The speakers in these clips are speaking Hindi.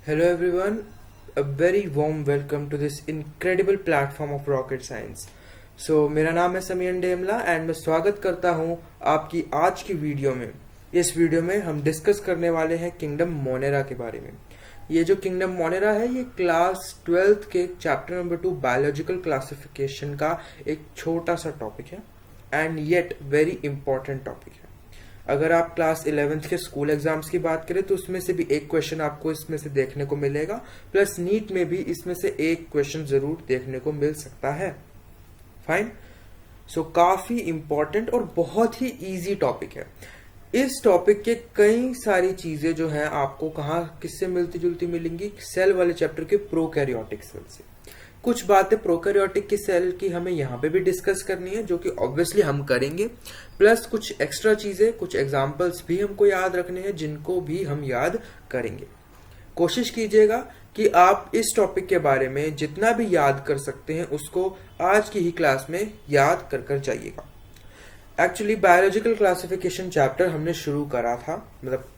Hello everyone, a very warm welcome to this incredible platform of rocket science. मेरा नाम है समीर डेमला एंड मैं स्वागत करता हूँ आपकी आज की वीडियो में। इस वीडियो में हम डिस्कस करने वाले हैं किंगडम मोनेरा के बारे में। ये जो किंगडम मोनेरा है ये क्लास 12th के चैप्टर नंबर 2 बायोलॉजिकल क्लासिफिकेशन का एक छोटा सा टॉपिक है and yet very important topic है। अगर आप क्लास 11th के स्कूल एग्जाम्स की बात करें तो उसमें से भी एक क्वेश्चन आपको इसमें से देखने को मिलेगा, प्लस नीट में भी इसमें से एक क्वेश्चन जरूर देखने को मिल सकता है। फाइन, काफी इंपॉर्टेंट और बहुत ही इजी टॉपिक है। इस टॉपिक के कई सारी चीजें जो है आपको कहाँ किससे मिलती जुलती मिलेंगी, सेल वाले चैप्टर के प्रोकैरियोटिक सेल से। कुछ बातें प्रोकैरियोटिक की सेल की हमें यहाँ पे भी डिस्कस करनी है, जो कि ऑब्वियसली हम करेंगे, प्लस कुछ एक्स्ट्रा चीजें, कुछ एग्जांपल्स भी हमको याद रखने हैं जिनको भी हम याद करेंगे। कोशिश कीजिएगा कि आप इस टॉपिक के बारे में जितना भी याद कर सकते हैं उसको आज की ही क्लास में याद कर जाइएगा। एक्चुअली बायोलॉजिकल क्लासिफिकेशन चैप्टर हमने शुरू करा था,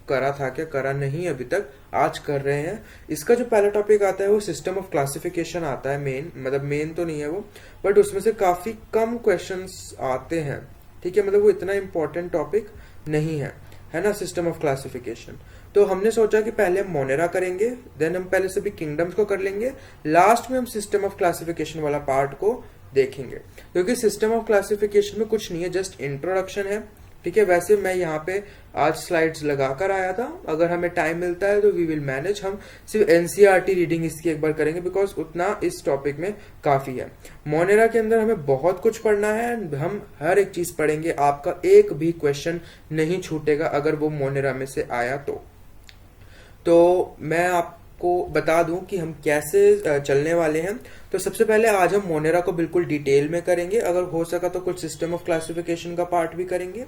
करा नहीं अभी तक, आज कर रहे हैं। इसका जो पहला टॉपिक आता है वो सिस्टम ऑफ क्लासिफिकेशन आता है। मेन तो नहीं है वो, बट उसमें से काफी कम क्वेश्चंस आते हैं। ठीक है, मतलब वो इतना इंपॉर्टेंट टॉपिक नहीं है ना, सिस्टम ऑफ क्लासिफिकेशन। तो हमने सोचा कि पहले हम मोनेरा करेंगे, देन हम पहले सभी किंगडम्स को कर लेंगे, लास्ट में हम सिस्टम ऑफ क्लासिफिकेशन वाला पार्ट को देखेंगे, क्योंकि सिस्टम ऑफ क्लासिफिकेशन में कुछ नहीं है, जस्ट इंट्रोडक्शन है। ठीक है, वैसे मैं यहाँ पे आज स्लाइड्स लगा कर आया था, अगर हमें टाइम मिलता है तो वी विल मैनेज। हम सिर्फ एनसीईआरटी रीडिंग इसकी एक बार करेंगे, बिकॉज उतना इस टॉपिक में काफी है। मोनेरा के अंदर हमें बहुत कुछ पढ़ना है, हम हर एक चीज पढ़ेंगे, आपका एक भी क्वेश्चन नहीं छूटेगा अगर वो मोनेरा में से आया तो मैं आपको बता दूं कि हम कैसे चलने वाले हैं। तो सबसे पहले आज हम मोनेरा को बिल्कुल डिटेल में करेंगे, अगर हो सका तो कुछ सिस्टम ऑफ क्लासिफिकेशन का पार्ट भी करेंगे।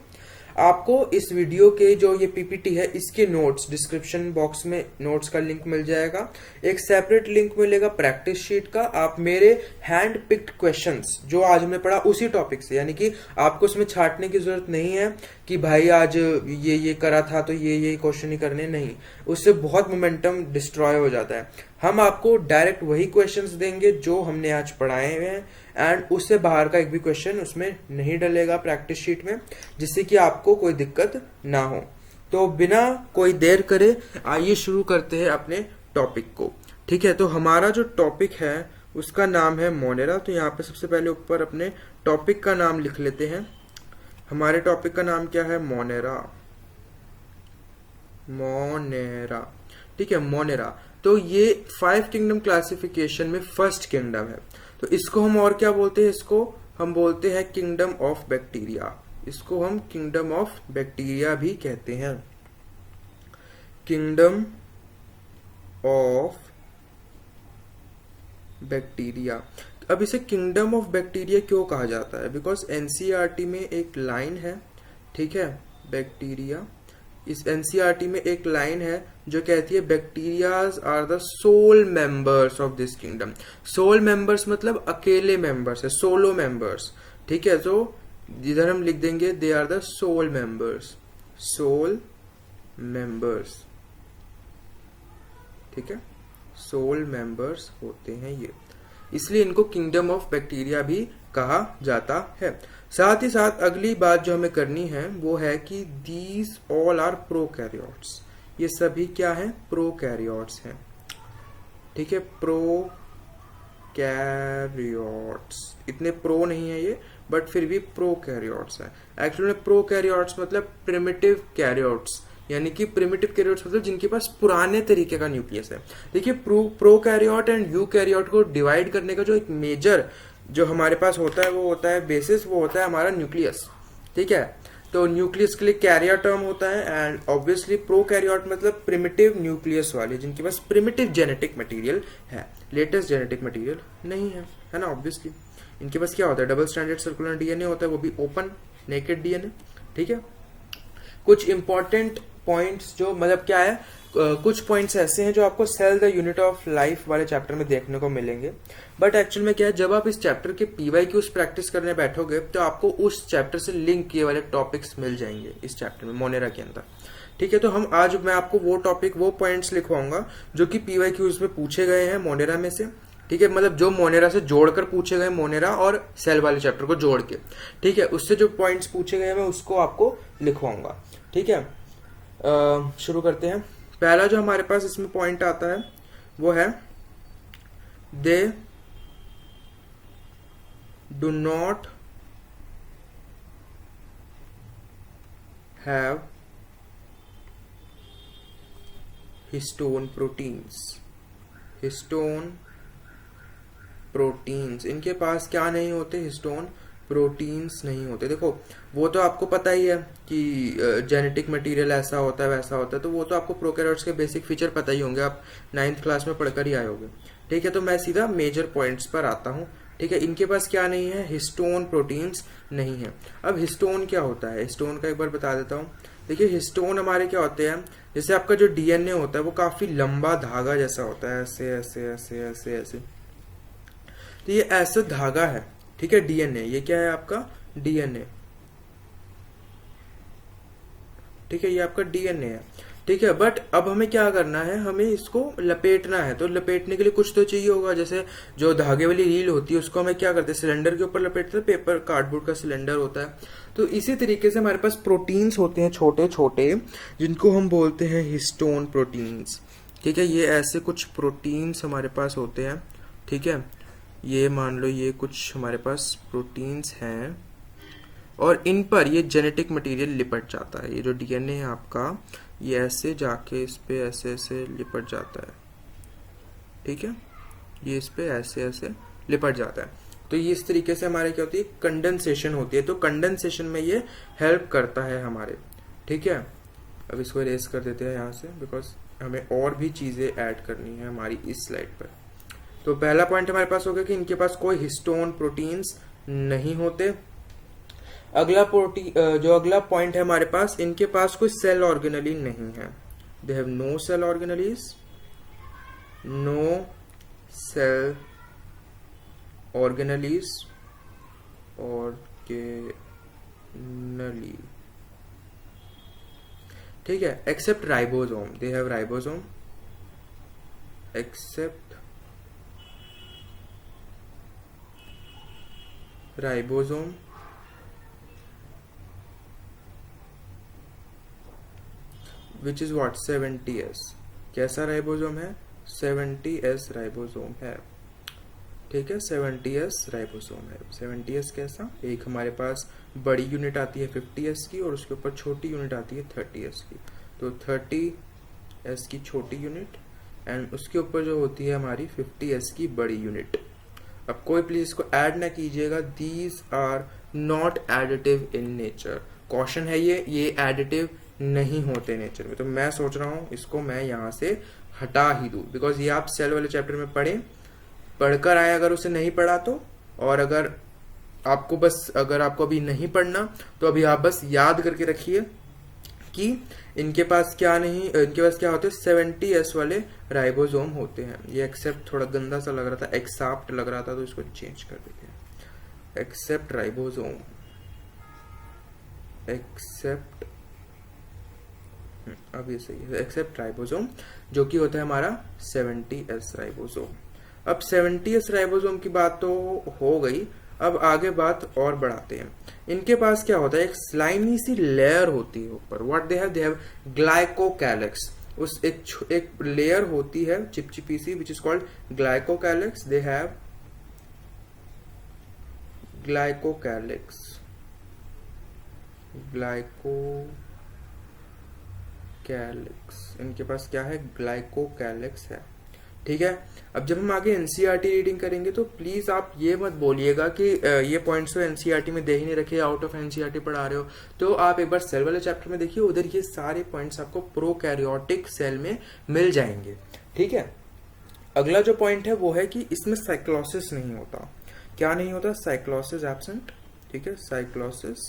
आपको इस वीडियो के जो ये पीपीटी है इसके नोट्स डिस्क्रिप्शन बॉक्स में नोट्स का लिंक मिल जाएगा, एक सेपरेट लिंक मिलेगा प्रैक्टिस शीट का। आप मेरे हैंड पिक्ड क्वेश्चंस जो आज हमने पढ़ा उसी टॉपिक से, यानी कि आपको उसमें छाटने की जरूरत नहीं है कि भाई आज ये करा था तो ये क्वेश्चन ही करने, नहीं, उससे बहुत मोमेंटम डिस्ट्रॉय हो जाता है। हम आपको डायरेक्ट वही क्वेश्चंस देंगे जो हमने आज पढ़ाए हुए हैं, एंड उससे बाहर का एक भी क्वेश्चन उसमें नहीं डलेगा प्रैक्टिस शीट में, जिससे कि आपको कोई दिक्कत ना हो। तो बिना कोई देर करे आइए शुरू करते हैं अपने टॉपिक को। ठीक है, तो हमारा जो टॉपिक है उसका नाम है मोनेरा। तो यहाँ पे सबसे पहले ऊपर अपने टॉपिक का नाम लिख लेते हैं। हमारे टॉपिक का नाम क्या है? मोनेरा। ठीक है, मोनेरा। तो ये 5 किंगडम क्लासिफिकेशन में फर्स्ट किंगडम है। तो इसको हम और क्या बोलते हैं? इसको हम बोलते हैं किंगडम ऑफ बैक्टीरिया। इसको हम किंगडम ऑफ बैक्टीरिया भी कहते हैं, किंगडम ऑफ बैक्टीरिया। अब इसे किंगडम ऑफ बैक्टीरिया क्यों कहा जाता है? बिकॉज एनसीईआरटी में एक लाइन है, ठीक है, बैक्टीरिया, इस एनसीईआरटी में एक लाइन है जो कहती है bacterias are the sole members of this kingdom. Sole members मतलब अकेले मेंबर्स है, सोलो मेंबर्स। ठीक है, तो इधर हम लिख देंगे they are the sole members, sole members. ठीक है, सोल मेंबर्स होते हैं ये, इसलिए इनको किंगडम ऑफ बैक्टीरिया भी कहा जाता है। साथ ही साथ अगली बात जो हमें करनी है वो है कि दीज ऑल आर प्रोकैरियोट्स। ये सभी क्या है? प्रोकैरियोट्स हैं। ठीक है, प्रोकैरियोट्स, इतने प्रो नहीं है ये, बट फिर भी प्रोकैरियोट्स है। एक्चुअली में प्रोकैरियोट्स मतलब प्रिमिटिव कैरियोट्स, यानी कि प्रिमिटिव कैरियोट्स मतलब जिनके पास पुराने तरीके का न्यूक्लियस है। देखिए, प्रोकैरियोट एंड यूकैरियोट को डिवाइड करने का जो एक मेजर जो हमारे पास होता है वो होता है बेसिस, वो होता है हमारा न्यूक्लियस। ठीक है, तो न्यूक्लियस के लिए कैरियर टर्म होता है, एंड ऑब्वियसली प्रोकैरियोट मतलब प्रिमिटिव न्यूक्लियस वाले, जिनके पास प्रिमिटिव जेनेटिक मटेरियल है, लेटेस्ट जेनेटिक मटेरियल नहीं है ना। ऑब्वियसली इनके पास क्या होता है? डबल स्ट्रैंडेड सर्कुलर डीएनए होता है, वो भी ओपन नेकेड डीएनए। ठीक है, कुछ इंपॉर्टेंट पॉइंट्स जो मतलब क्या है, कुछ पॉइंट्स ऐसे हैं जो आपको cell the unit of life वाले चैप्टर में देखने को मिलेंगे, बट एक्चुअल में क्या है, जब आप इस चैप्टर के पीवाईक्यूज प्रैक्टिस करने बैठोगे तो आपको उस चैप्टर से लिंक किए वाले टॉपिक्स मिल जाएंगे इस चैप्टर में, मोनेरा के अंदर। ठीक है, तो हम आज मैं आपको वो टॉपिक वो पॉइंट्स लिखवाऊंगा जो कि PYQs में पूछे गए हैं मोनेरा में से। ठीक है, मतलब जो मोनेरा से जोड़कर पूछे गए, मोनेरा और सेल वाले चैप्टर को जोड़ के। ठीक है, उससे जो पॉइंट्स पूछे गए मैं उसको आपको लिखवाऊंगा। ठीक है, शुरू करते हैं। पहला जो हमारे पास इसमें पॉइंट आता है वो है they do not have histone proteins. Histone proteins, इनके पास क्या नहीं होते? हिस्टोन प्रोटीन्स नहीं होते। देखो वो तो आपको पता ही है कि जेनेटिक मटेरियल ऐसा होता है वैसा होता है, तो वो तो आपको प्रोकैरियोट्स के बेसिक फीचर पता ही होंगे, आप 9th क्लास में पढ़कर ही आए होंगे। ठीक है, तो मैं सीधा मेजर पॉइंट्स पर आता हूँ। ठीक है, इनके पास क्या नहीं है? हिस्टोन प्रोटीन्स नहीं है। अब हिस्टोन क्या होता है? हिस्टोन का एक बार बता देता हूँ। देखिए हिस्टोन हमारे क्या होते हैं, जैसे आपका जो DNA होता है वो काफी लंबा धागा जैसा होता है, ऐसे ऐसे ऐसे ऐसे ऐसे। तो ये ऐसा धागा है। ठीक है, DNA, ये क्या है आपका? DNA। ठीक है, ये आपका DNA है। ठीक है, बट अब हमें क्या करना है? हमें इसको लपेटना है। तो लपेटने के लिए कुछ तो चाहिए होगा, जैसे जो धागे वाली रील होती है उसको हमें क्या करते हैं? सिलेंडर के ऊपर लपेटते हैं, पेपर कार्डबोर्ड का सिलेंडर होता है। तो इसी तरीके से हमारे पास प्रोटीन्स होते हैं छोटे छोटे, जिनको हम बोलते हैं हिस्टोन प्रोटीन्स। ठीक है, ये ऐसे कुछ प्रोटीन्स हमारे पास होते हैं। ठीक है, ये मान लो ये कुछ हमारे पास प्रोटीन्स हैं और इन पर ये जेनेटिक मटेरियल लिपट जाता है। ये जो DNA है आपका, ये ऐसे जाके इस पे ऐसे ऐसे लिपट जाता है। ठीक है, ये इस पे ऐसे ऐसे लिपट जाता है। तो ये इस तरीके से हमारे क्या होती है? कंडेंसेशन होती है। तो कंडेंसेशन में ये हेल्प करता है हमारे। ठीक है, अब इसको इरेज कर देते हैं यहाँ से, बिकॉज हमें और भी चीजें ऐड करनी है हमारी इस स्लाइड पर। तो पहला पॉइंट हमारे पास हो गया कि इनके पास कोई हिस्टोन प्रोटीन्स नहीं होते। जो अगला पॉइंट है हमारे पास, इनके पास कोई सेल ऑर्गेनली नहीं है। They have no cell organelles, no cell organelles organelle. ठीक है, except ribosome. They have ribosome except ribosome which is what? 70S। कैसा राइबोसोम है? 70S राइबोसोम है। ठीक है, 70S राइबोसोम है। 70S कैसा? एक हमारे पास बड़ी यूनिट आती है 50S की और उसके ऊपर छोटी यूनिट आती है 30S की। तो 30S की छोटी यूनिट एंड उसके ऊपर जो होती है हमारी 50S की बड़ी यूनिट। अब कोई प्लीज इसको ऐड ना कीजिएगा, these are not additive in nature. Caution है ये एडिटिव नहीं होते नेचर में। तो मैं सोच रहा हूं इसको मैं यहां से हटा ही दूं, बिकॉज ये आप सेल वाले चैप्टर में पढ़कर आए अगर उसे नहीं पढ़ा तो, और अगर आपको अभी नहीं पढ़ना तो अभी आप बस याद करके रखिए कि इनके पास क्या होते हैं? 70S वाले राइबोसोम होते हैं। ये एक्सेप्ट थोड़ा गंदा सा लग रहा था, एक्सेप्ट लग रहा था, तो इसको चेंज कर देते हैं। एक्सेप्ट राइबोसोम, एक्सेप्ट, अब ये सही है, एक्सेप्ट राइबोसोम, जो कि होता है हमारा 70S राइबोसोम। अब 70S राइबोसोम की बात तो हो गई, अब आगे बात और बढ़ाते हैं। इनके पास क्या होता है? एक स्लाइमी सी लेयर होती है ऊपर। What they have glycocalyx. उस एक लेयर होती है चिपचिपी सी, which is called glycocalyx. They have glycocalyx, इनके पास क्या है? ग्लाइकोकैलिक्स है। ठीक है, अब जब हम आगे एनसीईआरटी रीडिंग करेंगे तो प्लीज आप ये मत बोलिएगा कि ये पॉइंट्स तो एनसीईआरटी में दे ही नहीं रखे, आउट ऑफ एनसीईआरटी पढ़ा रहे हो। तो आप एक बार सेल वाले चैप्टर में देखिए, उधर ये सारे पॉइंट्स आपको प्रोकैरियोटिक सेल में मिल जाएंगे। ठीक है, अगला जो पॉइंट है वो है कि इसमें साइक्लोसिस नहीं होता। क्या नहीं होता? Cyclosis absent. ठीक है, साइक्लोसिस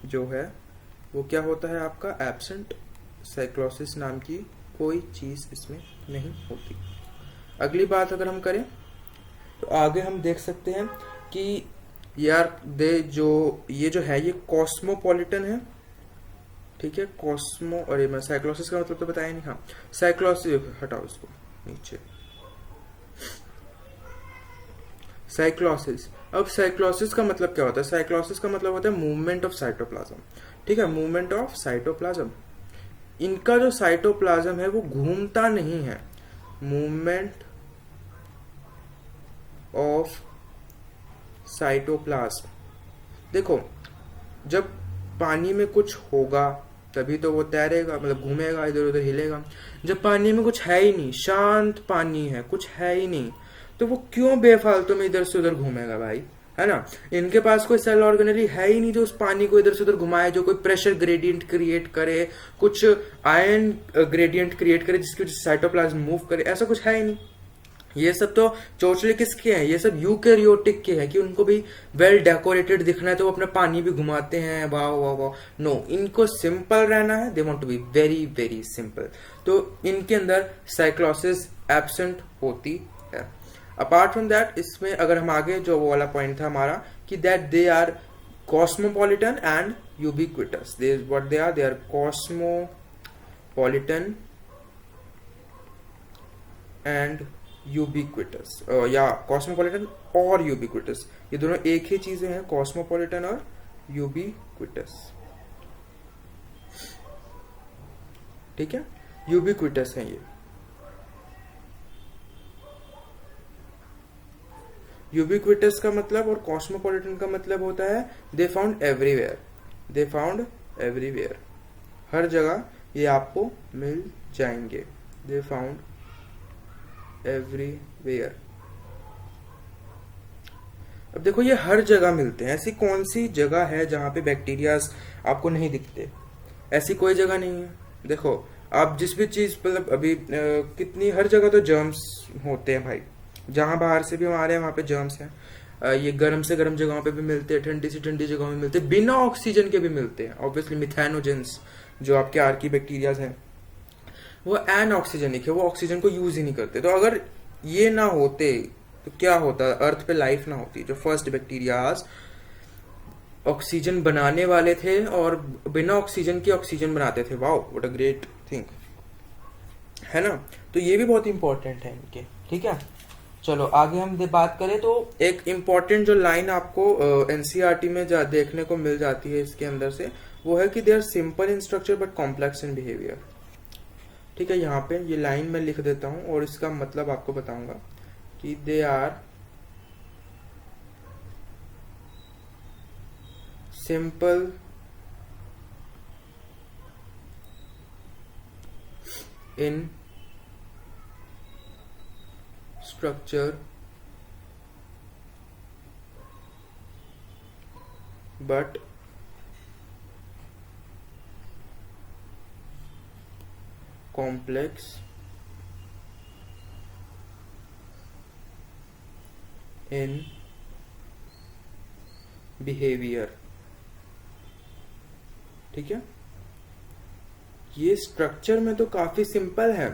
जो है वो क्या होता है आपका? एब्सेंट। साइक्लोसिस नाम की कोई चीज इसमें नहीं होती। अगली बात अगर हम करें तो आगे हम देख सकते हैं कि यार ये जो है ये कॉस्मोपॉलिटन है। ठीक है, कॉस्मो, अरे मैं साइक्लोसिस का मतलब तो बताया नहीं। हाँ, साइक्लोसिस, हटाओ इसको नीचे, साइक्लोसिस। अब साइक्लोसिस का मतलब क्या होता है? साइक्लोसिस का मतलब होता है मूवमेंट ऑफ साइटोप्लाज्म। ठीक है, मूवमेंट ऑफ साइटोप्लाज्म। इनका जो साइटोप्लाज्म है वो घूमता नहीं है। Movement of cytoplasm. देखो, जब पानी में कुछ होगा तभी तो वो तैरेगा, मतलब घूमेगा, इधर उधर हिलेगा। जब पानी में कुछ है ही नहीं, शांत पानी है, कुछ है ही नहीं, तो वो क्यों बेफालतू में इधर से उधर घूमेगा भाई, है ना? इनके पास कोई सेल ऑर्गेनली है ही नहीं जो उस पानी को इधर से उधर घुमाए, जो कोई प्रेशर ग्रेडियंट क्रिएट करे, कुछ आयन ग्रेडियंट क्रिएट करे जिसकी वजह से साइटोप्लाज्म मूव करे, ऐसा कुछ है ही नहीं। ये सब तो चोचले किसके हैं? ये सब यूकैरियोटिक के हैं कि उनको भी वेल डेकोरेटेड दिखना है तो वो अपना पानी भी घुमाते हैं, वाह वाह वाह। नो, इनको सिंपल रहना है, they want to be very very simple. तो इनके अंदर साइक्लोसिस एब्सेंट होती है। अपार्ट फ्रॉम दैट, इसमें अगर हम आगे, जो वो वाला पॉइंट था हमारा कि that they are cosmopolitan and ubiquitous. They what they are cosmopolitan and ubiquitous, या कॉस्मोपॉलिटन और यूबिक्विटस, ये दोनों एक ही चीजें हैं, कॉस्मोपॉलिटन और यूबिक्विटस। ठीक है, यूबिक्विटस है ये। यूबिक्विटस का मतलब और कॉस्मोपॉलिटन का मतलब होता है they found everywhere. They found everywhere, हर जगह ये आपको मिल जाएंगे। They found everywhere. अब देखो, ये हर जगह मिलते हैं। ऐसी कौन सी जगह है जहां पे बैक्टीरियाज आपको नहीं दिखते? ऐसी कोई जगह नहीं है। देखो, आप जिस भी चीज, मतलब अभी कितनी, हर जगह तो जर्म्स होते हैं भाई। जहां बाहर से भी हम आ रहे हैं वहां पे जर्म्स हैं। ये गर्म से गर्म जगहों पे भी मिलते हैं, ठंडी से ठंडी जगहों में मिलते हैं, बिना ऑक्सीजन के भी मिलते हैं। ऑब्वियसली मिथेनोजेंस जो आपके आर्की बैक्टीरियाज हैं वो एनऑक्सीजनिक है, वो ऑक्सीजन को यूज ही नहीं करते। तो अगर ये ना होते तो क्या होता? अर्थ पे लाइफ ना होती। जो फर्स्ट बैक्टीरियाज ऑक्सीजन बनाने वाले थे और बिना ऑक्सीजन के ऑक्सीजन बनाते थे। Wow, what a great thing, है ना? तो ये भी बहुत इंपॉर्टेंट है इनके। ठीक है, चलो आगे हम बात करें तो एक इम्पॉर्टेंट जो लाइन आपको एनसीईआरटी में देखने को मिल जाती है इसके अंदर से, वो है कि they are simple in structure but complex in behaviour. ठीक है, यहाँ पे ये लाइन मैं लिख देता हूं और इसका मतलब आपको बताऊंगा कि they are simple in structure but complex in behavior। ठीक है, ये स्ट्रक्चर में तो काफी सिंपल है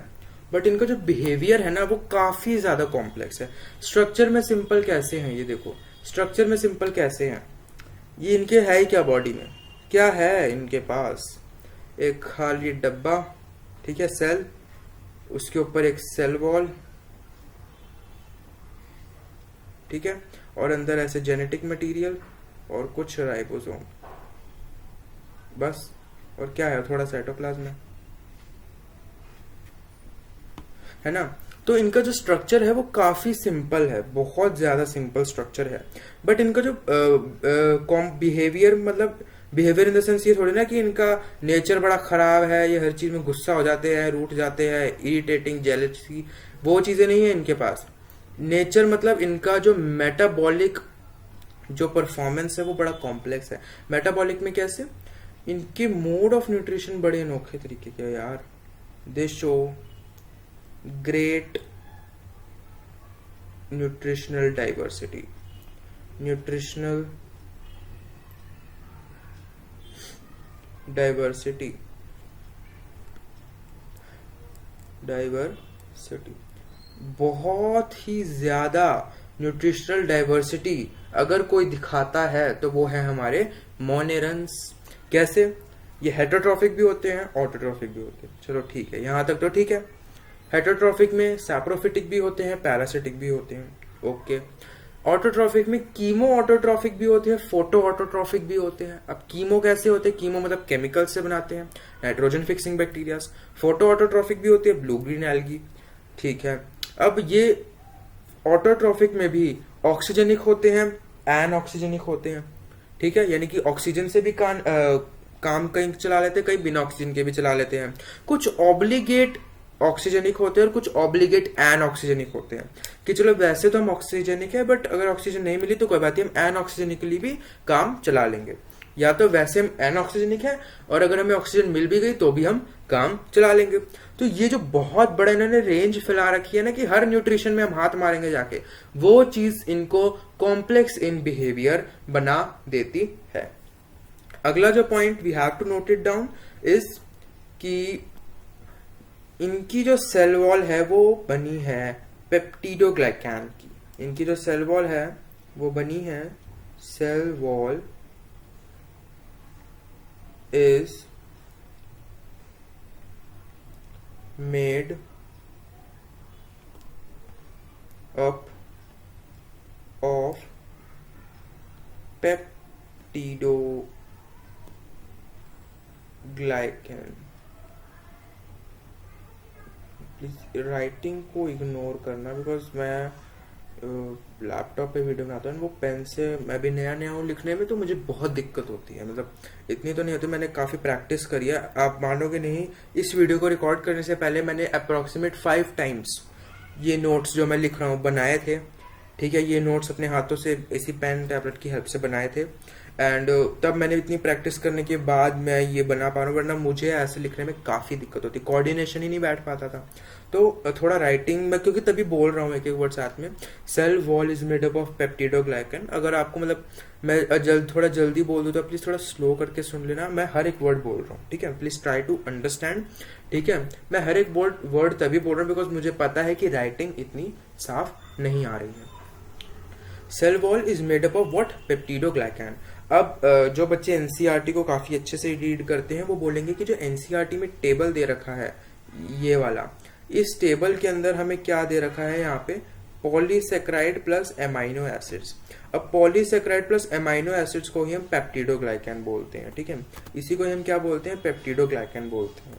बट इनका जो बिहेवियर है ना वो काफी ज्यादा कॉम्प्लेक्स है। स्ट्रक्चर में सिंपल कैसे हैं? ये देखो, स्ट्रक्चर में सिंपल कैसे हैं? ये इनके है ही क्या? बॉडी में क्या है इनके पास? एक खाली डब्बा, ठीक है, सेल, उसके ऊपर एक सेल वॉल, ठीक है, और अंदर ऐसे जेनेटिक मटेरियल और कुछ राइबोसोम, बस। और क्या है? थोड़ा साइटोप्लाज्म है ना? तो इनका जो स्ट्रक्चर है वो काफी सिंपल है, बहुत ज्यादा सिंपल स्ट्रक्चर है। बट इनका जो बिहेवियर, मतलब बिहेवियर इन द सेंस ये थोड़ी ना कि इनका नेचर बड़ा खराब है, ये हर चीज में गुस्सा हो जाते हैं, रूठ जाते हैं, इरिटेटिंग, जेलसी, वो चीजें नहीं है इनके पास। नेचर मतलब इनका जो मेटाबॉलिक जो परफॉर्मेंस है वो बड़ा कॉम्प्लेक्स है। मेटाबॉलिक में कैसे? इनके मोड ऑफ न्यूट्रिशन बड़े अनोखे तरीके के यार। दे show great nutritional diversity. Nutritional diversity बहुत ही ज्यादा न्यूट्रिशनल डाइवर्सिटी अगर कोई दिखाता है तो वो है हमारे मोनेरन्स। कैसे? ये हेटरोट्रॉफिक भी होते हैं, ऑटोट्रॉफिक भी होते हैं। चलो ठीक है, यहाँ तक तो ठीक है। हेटरोट्रॉफिक में सैप्रोफिटिक भी होते हैं, पैरासिटिक भी होते हैं। ओके। ऑटोट्रॉफिक में कीमो ऑटोट्रॉफिक भी होते हैं, फोटो ऑटोट्रॉफिक भी होते हैं। अब कीमो कैसे होते हैं? कीमो मतलब केमिकल से बनाते हैं, nitrogen fixing bacterias. Photo autotrophic भी होती है, ब्लू ग्रीन एल्गी। ठीक है। अब ये ऑटोट्रॉफिक में भी ऑक्सीजनिक होते हैं, एन ऑक्सीजनिक होते हैं। ठीक है, यानी कि ऑक्सीजन से भी काम कहीं चला लेते हैं, कहीं बिना ऑक्सीजन के भी चला लेते हैं। कुछ ऑब्लिगेट ऑक्सीजनिक होते हैं और कुछ ऑब्लिगेट एन ऑक्सीजनिक होते हैं, कि चलो वैसे तो हम ऑक्सीजनिक है, बट अगर ऑक्सीजन नहीं मिली तो कोई बात नहीं, हम एन ऑक्सीजनिकली भी काम चला लेंगे। या तो वैसे हम एन ऑक्सीजनिक है और अगर हमें ऑक्सीजन मिल भी गई तो भी हम काम चला लेंगे। तो ये जो बहुत बड़ा इन्होंने रेंज फैला रखी है ना, कि हर न्यूट्रिशन में हम हाथ मारेंगे जाके, वो चीज इनको कॉम्प्लेक्स इन बिहेवियर बना देती है। अगला जो point we have to note it down is कि इनकी जो सेल वॉल है वो बनी है पेप्टिडोग्लाइकैन की। इनकी जो सेल वॉल है वो बनी है, cell wall is made up of peptidoglycan. Please writing को इग्नोर करना, बिकॉज मैं लैपटॉप पे वीडियो बनाता हूँ, वो पेन से मैं भी नया नया हूँ लिखने में, तो मुझे बहुत दिक्कत होती है। मतलब इतनी तो नहीं होती, मैंने काफ़ी प्रैक्टिस करी है। आप मानोगे नहीं, इस वीडियो को रिकॉर्ड करने से पहले मैंने अप्रॉक्सीमेट 5 टाइम्स ये नोट्स जो मैं लिख रहा हूँ बनाए थे। ठीक है, ये नोट्स अपने हाथों से इसी पेन टैबलेट की हेल्प से बनाए थे। एंड तब मैंने इतनी प्रैक्टिस करने के बाद मैं ये बना पा रहा हूँ, वरना मुझे ऐसे लिखने में काफ़ी दिक्कत होती, कोऑर्डिनेशन ही नहीं बैठ पाता था। तो थोड़ा राइटिंग में, क्योंकि तभी बोल रहा हूँ एक एक वर्ड साथ में, cell wall is made up of peptidoglycan. अगर आपको मतलब मैं थोड़ा जल्दी बोल दूँ तो प्लीज़ थोड़ा स्लो करके सुन लेना, मैं हर एक वर्ड बोल रहा हूँ। ठीक है, प्लीज़ ट्राई टू अंडरस्टैंड। ठीक है, मैं हर एक वर्ड तभी बोल रहा हूँ बिकॉज मुझे पता है कि राइटिंग इतनी साफ नहीं आ रही है। Cell wall is made up of what? Peptidoglycan. अब जो बच्चे एनसीईआरटी को काफी अच्छे से रीड करते हैं वो बोलेंगे कि जो एनसीईआरटी में टेबल दे रखा है ये वाला, इस टेबल के अंदर हमें क्या दे रखा है यहाँ पे? Polysaccharide plus amino acids. अब पॉलीसेक्राइड प्लस एमाइनो एसिड्स को ही हम पेप्टिडोग्लाइकैन बोलते हैं। ठीक है, इसी को हम क्या बोलते हैं? पेप्टिडोग्लाइकैन बोलते हैं।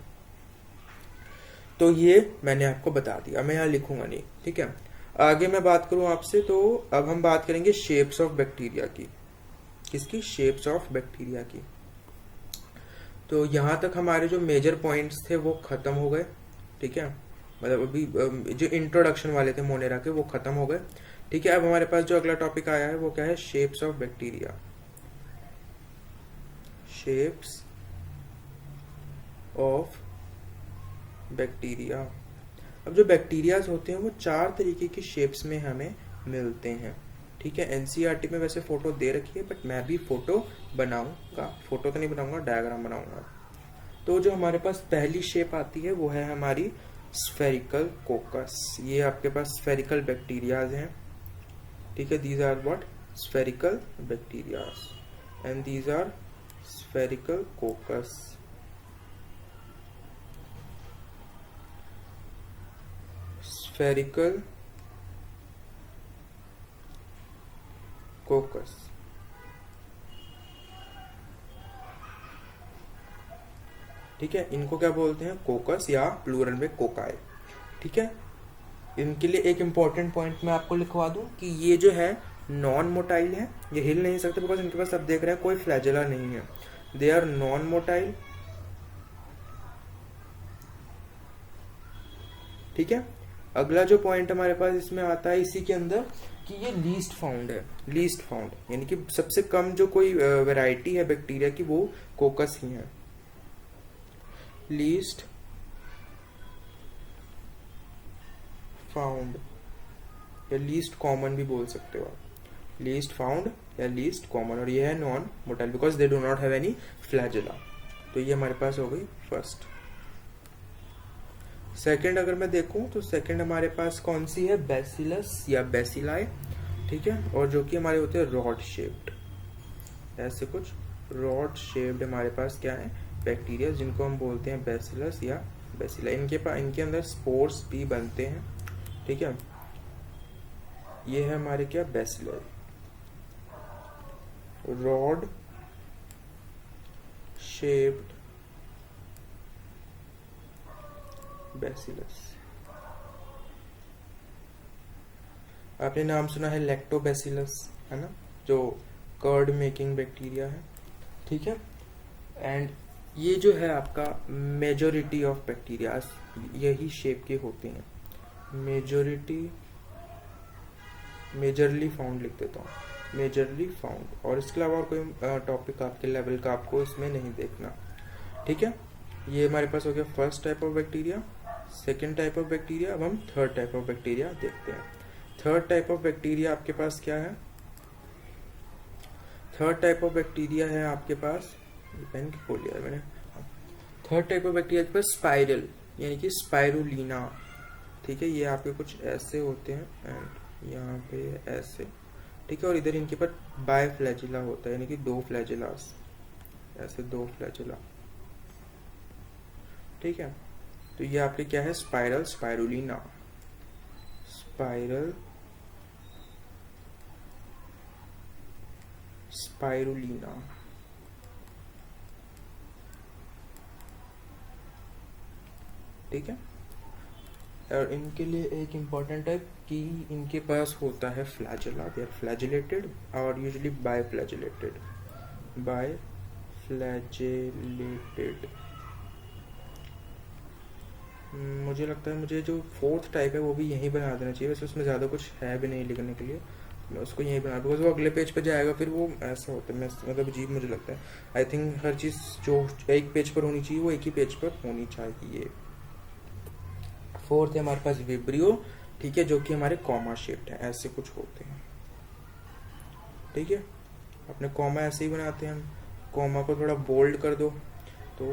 तो ये मैंने आपको बता दिया, मैं यहाँ लिखूंगा नहीं। ठीक है, आगे मैं बात करूं आपसे, तो अब हम बात करेंगे शेप्स ऑफ बैक्टीरिया की। किसकी? शेप्स ऑफ बैक्टीरिया की। तो यहां तक हमारे जो मेजर पॉइंट्स थे वो खत्म हो गए। ठीक है, मतलब अभी जो इंट्रोडक्शन वाले थे मोनेरा के वो खत्म हो गए। ठीक है, अब हमारे पास जो अगला टॉपिक आया है वो क्या है? Shapes of bacteria. Shapes of bacteria. अब जो बैक्टीरियाज होते हैं वो 4 तरीके की शेप्स में हमें मिलते हैं। ठीक है, एनसीईआरटी में वैसे फोटो दे रखी है, बट मैं भी फोटो बनाऊंगा। फोटो तो नहीं बनाऊंगा, डायग्राम बनाऊंगा। तो जो हमारे पास पहली शेप आती है वो है हमारी स्फेरिकल कोकस। ये आपके पास स्फेरिकल बैक्टीरियाज हैं। ठीक है, these are what? Spherical bacterias and these are spherical coccus. Spherical coccus. ठीक है, इनको क्या बोलते हैं? कोकस, या प्लूरल में कोकाई। ठीक है, इनके लिए एक इंपॉर्टेंट पॉइंट मैं आपको लिखवा दूं कि ये जो है नॉन मोटाइल है, ये हिल नहीं सकते बिकॉज इनके पास, आप देख रहे हैं, कोई फ्लैजेला नहीं है। They are non motile. ठीक है, अगला जो पॉइंट हमारे पास इसमें आता है इसी के अंदर कि ये लीस्ट फाउंड है। लीस्ट फाउंड यानी कि सबसे कम जो कोई वैरायटी है बैक्टीरिया की वो कोकस ही है। लीस्ट फाउंड या लीस्ट कॉमन भी बोल सकते हो आप। लीस्ट फाउंड या लीस्ट कॉमन, और ये है non motile because they do not have any flagella. तो ये हमारे पास हो गई फर्स्ट। सेकंड अगर मैं देखूं तो सेकंड हमारे पास कौन सी है? बैसिलस या बैसिलाई। ठीक है, और जो कि हमारे होते हैं रॉड शेप्ड, ऐसे कुछ रॉड शेप्ड हमारे पास क्या है? बैक्टीरिया जिनको हम बोलते हैं बैसिलस या बैसिला। इनके अंदर स्पोर्स भी बनते हैं, ठीक है। ये है हमारे क्या, बैसिलर। Rod shaped bacillus. आपने नाम सुना है लैक्टोबैसिलस, है ना, जो कर्ड मेकिंग बैक्टीरिया है, ठीक है। एंड ये जो है आपका मेजोरिटी ऑफ बैक्टीरिया यही शेप के होते हैं। मेजरली फाउंड लिख देता हूँ, मेजरली फाउंड। और इसके अलावा और कोई टॉपिक आपके लेवल का आपको इसमें नहीं देखना, ठीक है। ये हमारे पास हो गया first type of bacteria, second type of bacteria. अब हम थर्ड टाइप ऑफ बैक्टीरिया देखते हैं। थर्ड टाइप ऑफ बैक्टीरिया आपके पास क्या है, थर्ड टाइप ऑफ बैक्टीरिया है आपके पास, पेन खोल लिया मैंने। थर्ड टाइप ऑफ बैक्टीरिया के पास स्पाइरल यानी कि स्पाइरुलिना, ठीक है। ये आपके कुछ ऐसे होते हैं एंड यहाँ पे ऐसे, ठीक है। और इधर इनके पास बायफ्लैजिला होता है यानी कि दो फ्लैजिलास, ऐसे दो फ्लैजिला, ठीक है। तो ये आपके क्या है, स्पाइरल स्पाइरुलिना, स्पाइरल स्पाइरुलिना, ठीक है। और इनके लिए एक इम्पॉर्टेंट है कि इनके पास होता है फ्लैजिला, दे आर फ्लैजिलेटेड और यूजुअली बायफ्लैजिलेटेड, बायफ्लैजिलेटेड। मुझे लगता है मुझे जो फोर्थ टाइप है वो भी यहीं बना देना चाहिए, वैसे उसमें ज़्यादा कुछ है भी नहीं लिखने के लिए, मैं उसको यहीं बना, बिकॉज वो अगले पेज पे जाएगा फिर वो ऐसा होता है, मतलब अजीब मुझे लगता है। आई थिंक हर चीज़ जो एक पेज पर होनी चाहिए वो एक ही पेज पर होनी चाहिए। फोर्थ है हमारे पास विब्रियो, ठीक है, जो कि हमारे कॉमा शेप्ड है, ऐसे कुछ होते हैं, ठीक है। अपने कॉमा ऐसे ही बनाते हैं हम, कॉमा को थोड़ा बोल्ड कर दो तो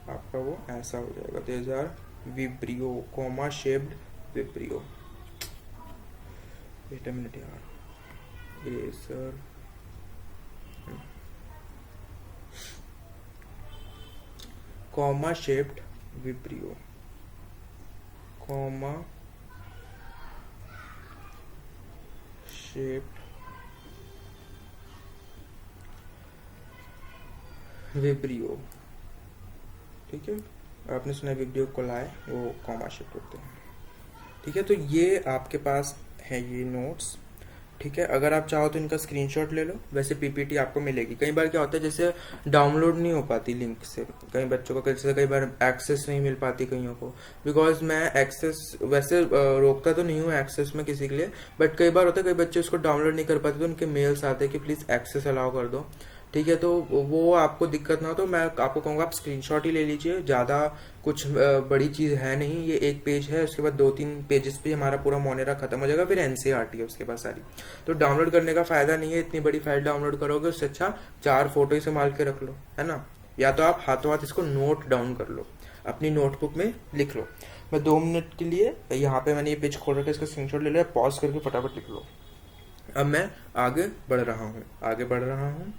आपका वो ऐसा हो जाएगा, this are vibrio, comma shaped vibrio. Wait a minute यार, ये sir comma shaped vibrio, comma shaped vibrio, ठीक है। आपने सुना विब्रियो को लाए, वो कॉमा शेप्ड होते हैं, ठीक है। तो ये आपके पास है ये नोट्स, ठीक है। अगर आप चाहो तो इनका स्क्रीनशॉट ले लो, वैसे पीपीटी आपको मिलेगी। कई बार क्या होता है जैसे डाउनलोड नहीं हो पाती लिंक से, कई बच्चों को जैसे कई बार एक्सेस नहीं मिल पाती कईयों को, बिकॉज मैं एक्सेस वैसे रोकता तो नहीं हूँ एक्सेस में किसी के लिए, बट कई बार होता है कई बच्चे उसको डाउनलोड नहीं कर पाते तो उनके मेल्स आते हैं कि प्लीज एक्सेस अलाउ कर दो, ठीक है। तो वो आपको दिक्कत ना हो तो मैं आपको कहूँगा आप स्क्रीनशॉट ही ले लीजिए, ज़्यादा कुछ बड़ी चीज़ है नहीं, ये एक पेज है, उसके बाद 2-3 पेजेस पे हमारा पूरा मोनेरा खत्म हो जाएगा, फिर एनसीईआरटी है उसके पास सारी। तो डाउनलोड करने का फायदा नहीं है, इतनी बड़ी फाइल डाउनलोड करोगे उससे अच्छा 4 फोटो ही संभाल के रख लो, है ना, या तो आप हाथों हाथ इसको नोट डाउन कर लो, अपनी नोटबुक में लिख लो। मैं 2 मिनट के लिए यहाँ पे मैंने ये पेज खोल रखा है, इसका स्क्रीनशॉट ले लो, पॉज करके फटाफट लिख लो। अब मैं आगे बढ़ रहा हूँ, आगे बढ़ते हैं।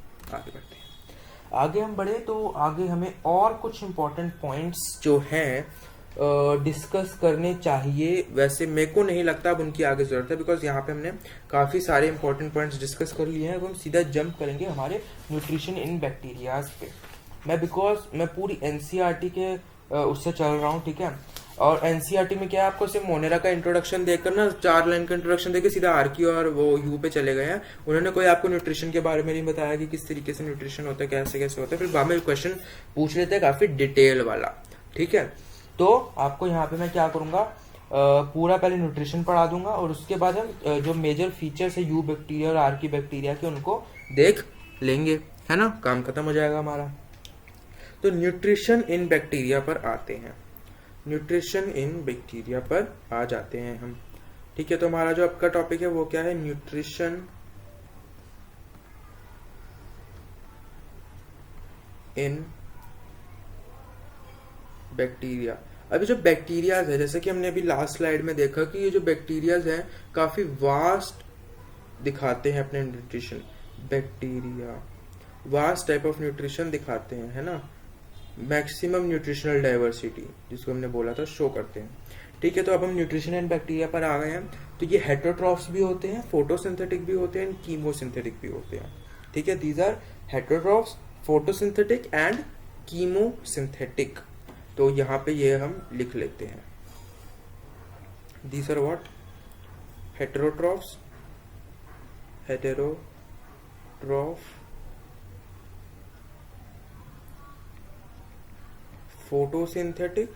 आगे हम बढ़े तो आगे हमें और कुछ इंपॉर्टेंट पॉइंट्स जो हैं डिस्कस करने चाहिए, वैसे मेरे को नहीं लगता अब उनकी आगे जरूरत है, बिकॉज यहाँ पे हमने काफी सारे इंपॉर्टेंट पॉइंट्स डिस्कस कर लिए हैं। अब हम सीधा जंप करेंगे हमारे न्यूट्रिशन इन बैक्टीरियाज पे। मैं पूरी एनसीईआरटी के उससे चल रहा हूँ, ठीक है। और एनसीईआरटी में क्या है, आपको सिर्फ मोनेरा का इंट्रोडक्शन देकर ना 4 लाइन का इंट्रोडक्शन देकर सीधा आर की और वो यू पे चले गए हैं। उन्होंने कोई आपको न्यूट्रिशन के बारे में नहीं बताया कि किस तरीके से न्यूट्रिशन होता है, कैसे कैसे होता है, फिर बाद में क्वेश्चन पूछ लेते हैं काफी डिटेल वाला, ठीक है। तो आपको यहाँ पे मैं क्या करूंगा, पूरा पहले न्यूट्रिशन पढ़ा दूंगा और उसके बाद हम जो मेजर फीचर्स है यू बैक्टीरिया और आर की बैक्टीरिया के उनको देख लेंगे, है ना, काम खत्म हो जाएगा हमारा। तो न्यूट्रिशन इन बैक्टीरिया पर आते हैं, न्यूट्रिशन इन बैक्टीरिया पर आ जाते हैं हम, ठीक है। तो हमारा जो आपका टॉपिक है वो क्या है, न्यूट्रिशन इन बैक्टीरिया। अभी जो बैक्टीरियाज है, जैसे कि हमने अभी लास्ट स्लाइड में देखा कि ये जो बैक्टीरियाज हैं काफी वास्ट दिखाते हैं अपने nutrition, bacteria vast type of nutrition दिखाते हैं, है ना, मैक्सिमम न्यूट्रिशनल डाइवर्सिटी, जिसको हमने बोला था, शो करते हैं। ठीक है, तो अब हम न्यूट्रिशन एंड बैक्टीरिया पर आ गए हैं। तो ये हेटेरोट्रॉफ्स भी होते हैं, फोटोसिंथेटिक भी होते हैं, कीमोसिंथेटिक भी होते हैं। ठीक है, these are heterotrophs, photosynthetic and chemosynthetic. तो यहाँ पे ये हम लिख लेते हैं, these are what, heterotrophs, heterotroph, photosynthetic,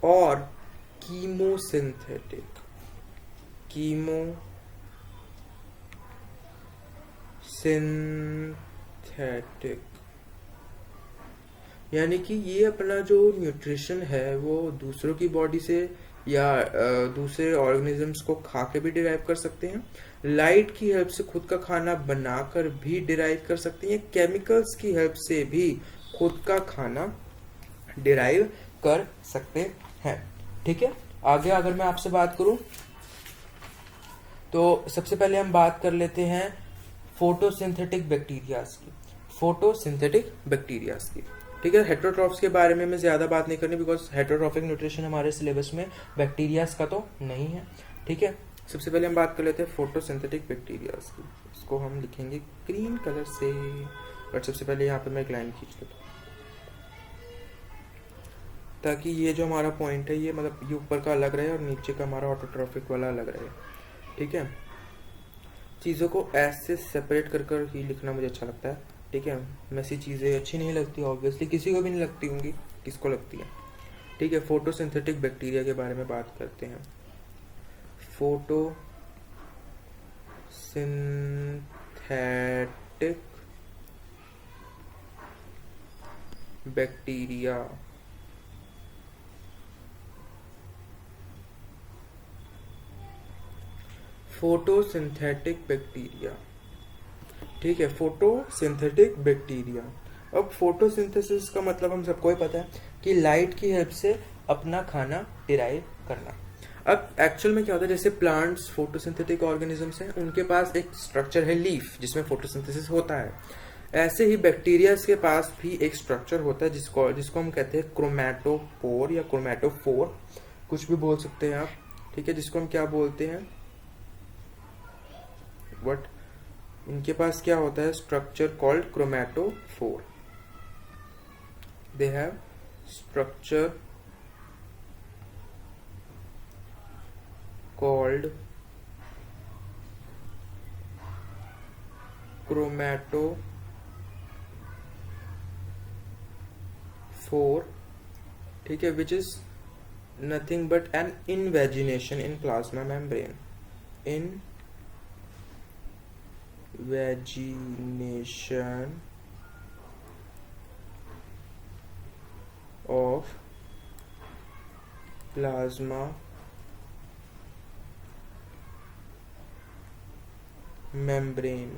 और कीमोसिंथेटिक, कीमोसिंथेटिक। यानी कि ये अपना जो न्यूट्रिशन है वो दूसरों की बॉडी से या दूसरे ऑर्गेनिजम्स को खा के भी डिराइव कर सकते हैं, लाइट की हेल्प से खुद का खाना बनाकर भी डिराइव कर सकते हैं, केमिकल्स की हेल्प से भी खुद का खाना डिराइव कर सकते हैं। ठीक है, आगे अगर मैं आपसे बात करूं तो सबसे पहले हम बात कर लेते हैं फोटोसिंथेटिक बैक्टीरियाज की, फोटोसिंथेटिक बैक्टीरियाज की। ठीक है, हेटेरोट्रॉफ्स के बारे में मैं ज्यादा बात नहीं करनी, बिकॉज हेटेरोट्रॉफिक न्यूट्रिशन हमारे सिलेबस में बैक्टीरियाज का तो नहीं है। ठीक है, सबसे पहले हम बात कर लेते हैं फोटोसिंथेटिक बैक्टीरियाज की। इसको हम लिखेंगे ग्रीन कलर से, बट सबसे पहले यहाँ पे मैं एक लाइन खींच लेता हूँ ताकि ये जो हमारा पॉइंट है ये मतलब ये ऊपर का अलग रहे और नीचे का हमारा ऑटोट्रॉफिक वाला अलग रहे। ठीक है, चीज़ों को ऐसे सेपरेट कर कर ही लिखना मुझे अच्छा लगता है। ठीक है, मैसी चीज़ें अच्छी नहीं लगती, ऑब्वियसली किसी को भी नहीं लगती होंगी, किसको लगती है। ठीक है, फोटोसिंथेटिक बैक्टीरिया के बारे में बात करते हैं। Photosynthetic bacteria photosynthetic bacteria. ठीक है, फोटोसिंथेटिक बैक्टीरिया। अब फोटोसिंथेसिस का मतलब हम सबको ही पता है कि लाइट की हेल्प से अपना खाना डिराइव करना। अब एक्चुअल में क्या होता है, जैसे प्लांट्स फोटोसिंथेटिक ऑर्गेनिजम्स हैं, उनके पास एक स्ट्रक्चर है लीफ जिसमें फोटोसिंथेसिस होता है। ऐसे ही बैक्टीरियाज के पास भी एक स्ट्रक्चर होता है जिसको हम कहते हैं क्रोमैटोपोर या क्रोमैटोफोर, कुछ भी बोल सकते हैं आप। ठीक है, जिसको हम क्या बोलते हैं, बट इनके पास क्या होता है, structure called chromatophore. They have structure called chromatophore. ठीक है, which is nothing but an invagination in plasma membrane, vagination of plasma membrane।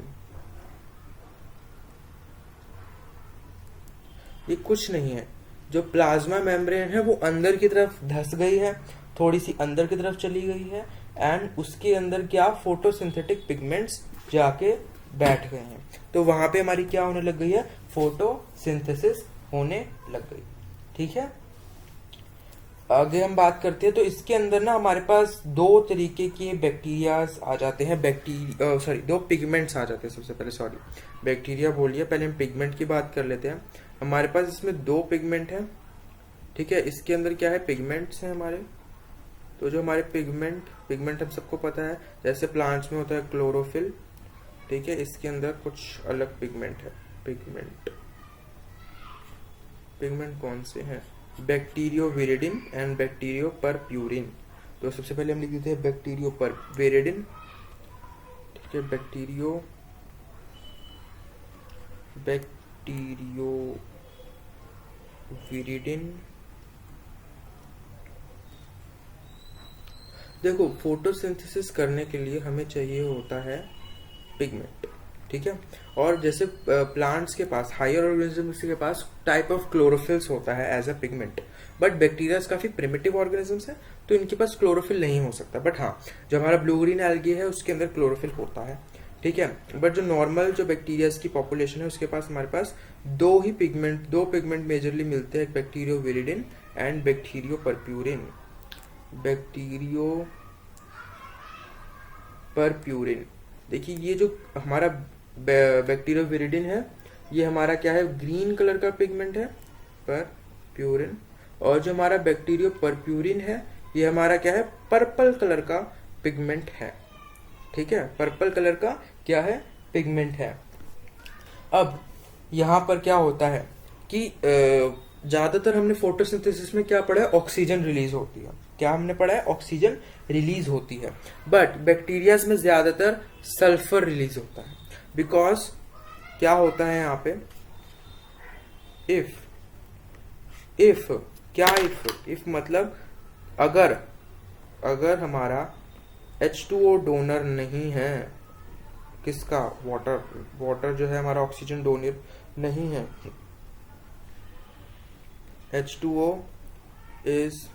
ये कुछ नहीं है, जो प्लाज्मा मेम्ब्रेन है वो अंदर की तरफ धस गई है, थोड़ी सी अंदर की तरफ चली गई है, एंड उसके अंदर क्या फोटोसिंथेटिक पिगमेंट्स जाके बैठ गए हैं। तो वहां पे हमारी क्या होने लग गई है, फोटोसिंथेसिस होने लग गई। ठीक है, आगे हम बात करते हैं। तो इसके अंदर ना हमारे पास दो तरीके के बैक्टीरियाज आ जाते हैं, दो पिगमेंट्स आ जाते हैं। सबसे पहले बैक्टीरिया बोलिए, पहले हम पिगमेंट की बात कर लेते हैं। हमारे पास इसमें दो पिगमेंट है। ठीक है, इसके अंदर क्या है, पिगमेंट्स हैं हमारे। तो जो हमारे पिगमेंट हम सबको पता है, जैसे प्लांट्स में होता है क्लोरोफिल। ठीक है, इसके अंदर कुछ अलग पिगमेंट है। पिगमेंट कौन से हैं, बैक्टीरियोविरिडिन एंड बैक्टीरियोपरप्यूरिन। तो सबसे पहले हम लिख देते हैं बैक्टीरियोविरिडिन। ठीक है, बैक्टीरियोविरिडिन। देखो, फोटोसिंथेसिस करने के लिए हमें चाहिए होता है पिगमेंट। ठीक है। और जैसे प्लांट्स के पास, हायर ऑर्गेनिजम्स के पास टाइप ऑफ क्लोरोफिल्स होता है as a pigment, but bacteria काफी प्रिमिटिव ऑर्गेनिजम्स है, तो इनके पास क्लोरोफिल नहीं हो सकता। बट हाँ, जो हमारा ब्लू ग्रीन एल्गी है उसके अंदर क्लोरोफिल होता है, ठीक है। बट जो नॉर्मल जो बैक्टीरिया की पॉपुलेशन है उसके पास हमारे पास दो पिगमेंट मेजरली मिलते हैं, बैक्टीरियो विरिडिन एंड बैक्टीरियो परप्यूरिन। बैक्टीरियो परप्यूरिन, देखिए ये जो हमारा बैक्टीरियो विरिडिन है ये हमारा क्या है, ग्रीन कलर का पिगमेंट है परप्यूरिन, और जो हमारा बैक्टीरियो परप्यूरिन है ये हमारा क्या है, पर्पल कलर का पिगमेंट है, ठीक है। पर्पल कलर का क्या है, पिगमेंट है। अब यहाँ पर क्या होता है कि ज्यादातर हमने फोटोसिंथेसिस में क्या पढ़ा है, ऑक्सीजन रिलीज होती है। क्या हमने पढ़ा है, ऑक्सीजन रिलीज होती है। बट बैक्टीरियाज में ज्यादातर सल्फर रिलीज होता है, बिकॉज क्या होता है यहाँ पे, इफ मतलब अगर हमारा H2O डोनर नहीं है, किसका, वाटर जो है हमारा ऑक्सीजन डोनर नहीं है, H2O इज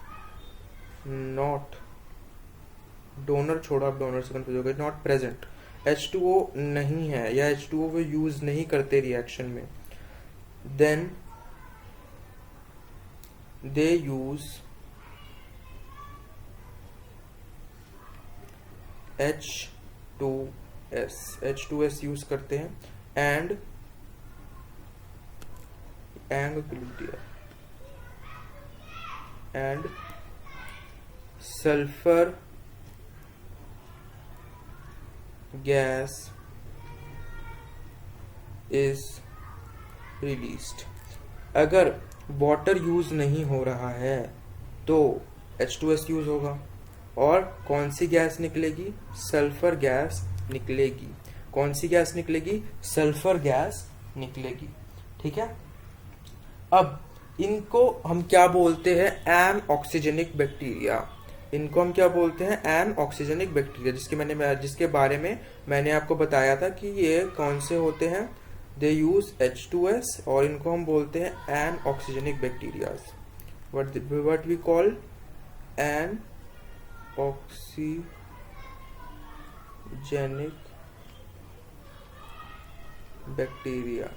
नॉट, डोनर छोड़ो, आप डोनर से कंफ्यूज हो गए, नॉट प्रेजेंट, H2O नहीं है या H2O को यूज नहीं करते रिएक्शन में, then they use H2S use करते हैं and sulphur gas is released. अगर वाटर यूज नहीं हो रहा है तो H2S यूज होगा, और कौन सी गैस निकलेगी, सल्फर गैस निकलेगी। कौन सी गैस निकलेगी, सल्फर गैस निकलेगी, ठीक है। अब इनको हम क्या बोलते हैं, एन ऑक्सीजेनिक बैक्टीरिया। इनको हम क्या बोलते हैं, एन ऑक्सीजेनिक बैक्टीरिया, जिसके बारे में मैंने आपको बताया था कि ये कौन से होते हैं, दे यूज H2S, और इनको हम बोलते हैं anoxygenic bacterias. What we call anoxygenic bacteria.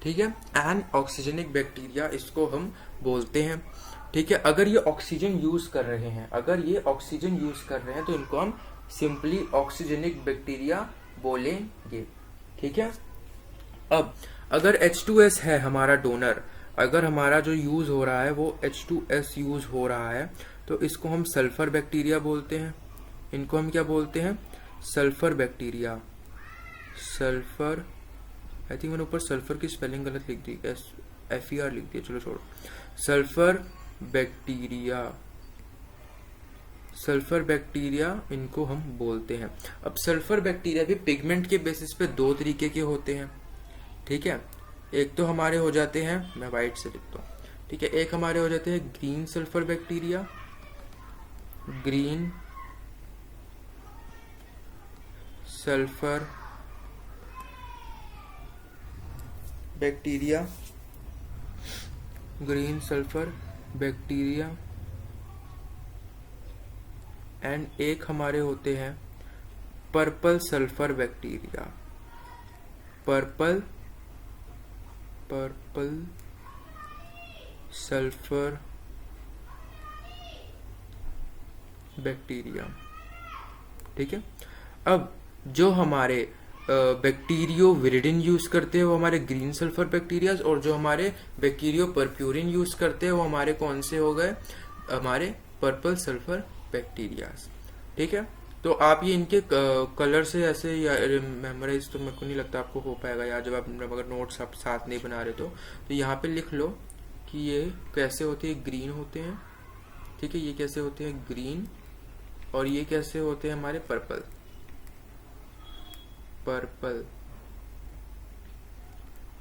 ठीक है, एन ऑक्सीजेनिक बैक्टीरिया इसको हम बोलते हैं, ठीक है। अगर ये ऑक्सीजन यूज कर रहे हैं, तो इनको हम सिंपली ऑक्सीजेनिक बैक्टीरिया बोलेंगे, ठीक है। अब अगर H2S है हमारा डोनर, अगर हमारा जो यूज हो रहा है वो H2S यूज हो रहा है, तो इसको हम सल्फर बैक्टीरिया बोलते हैं। इनको हम क्या बोलते हैं, sulphur bacteria. Sulphur, I think मैंने ऊपर सल्फर की स्पेलिंग गलत लिख दी, FER लिख दिया, चलो छोड़ो। सल्फर बैक्टीरिया इनको हम बोलते हैं। अब सल्फर बैक्टीरिया भी पिगमेंट के बेसिस पे दो तरीके के होते हैं, ठीक है। एक तो हमारे हो जाते हैं, मैं वाइट से लिखता हूँ, ठीक है। एक हमारे हो जाते हैं green sulphur bacteria, green sulphur bacteria, green sulphur bacteria, and एक हमारे होते हैं purple sulphur bacteria. Purple sulphur bacteria, ठीक है। अब जो हमारे बैक्टीरियो विरिडिन यूज करते हैं वो हमारे ग्रीन सल्फर बैक्टीरियाज, और जो हमारे बैक्टीरियो परप्यूरिन यूज करते हैं वो हमारे कौन से हो गए, हमारे पर्पल सल्फर बैक्टीरियाज, ठीक है। तो आप ये इनके कलर से ऐसे मेमोराइज तो मेरे को नहीं लगता आपको हो पाएगा यार, जब आप अगर नोट्स आप साथ नहीं बना रहे तो यहाँ पे लिख लो कि ये कैसे होते हैं, ग्रीन होते हैं, ठीक है। ये कैसे होते हैं, ग्रीन, और ये कैसे होते हैं हमारे पर्पल,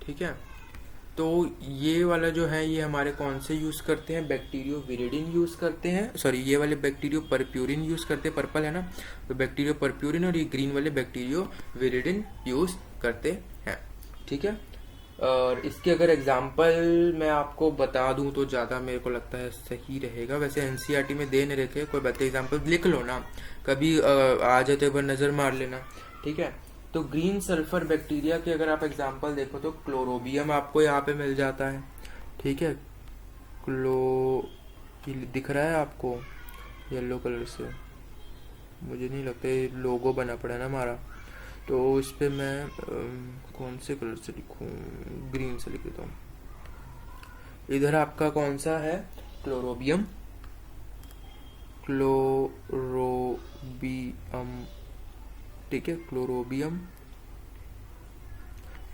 ठीक है। तो ये वाला जो है ये हमारे कौन से यूज़ करते हैं, बैक्टीरियो विरिडिन यूज़ करते हैं, सॉरी ये वाले बैक्टीरियो परप्यूरिन यूज़ करते हैं, पर्पल है ना, तो बैक्टीरियो परप्यूरिन, और ये ग्रीन वाले बैक्टीरियो विरिडिन यूज़ करते हैं। ठीक है, और इसके अगर एग्जाम्पल मैं आपको बता दूं तो ज़्यादा मेरे को लगता है सही रहेगा। वैसे एनसीईआरटी में दे नहीं रखे, कोई बात एग्जाम्पल लिख लो ना, कभी आ जाते पर नज़र मार लेना। ठीक है, तो ग्रीन सल्फर बैक्टीरिया के अगर आप एग्जाम्पल देखो तो क्लोरोबियम आपको यहाँ पे मिल जाता है। ठीक है, दिख रहा है आपको येलो कलर से, मुझे नहीं लगता ये लोगो बना पड़ा ना हमारा, तो इस पे मैं कौन से कलर से लिखूं, ग्रीन से लिख देता हूँ। इधर आपका कौन सा है, क्लोरोबियम, क्लोरोबियम, ठीक है, क्लोरोबियम।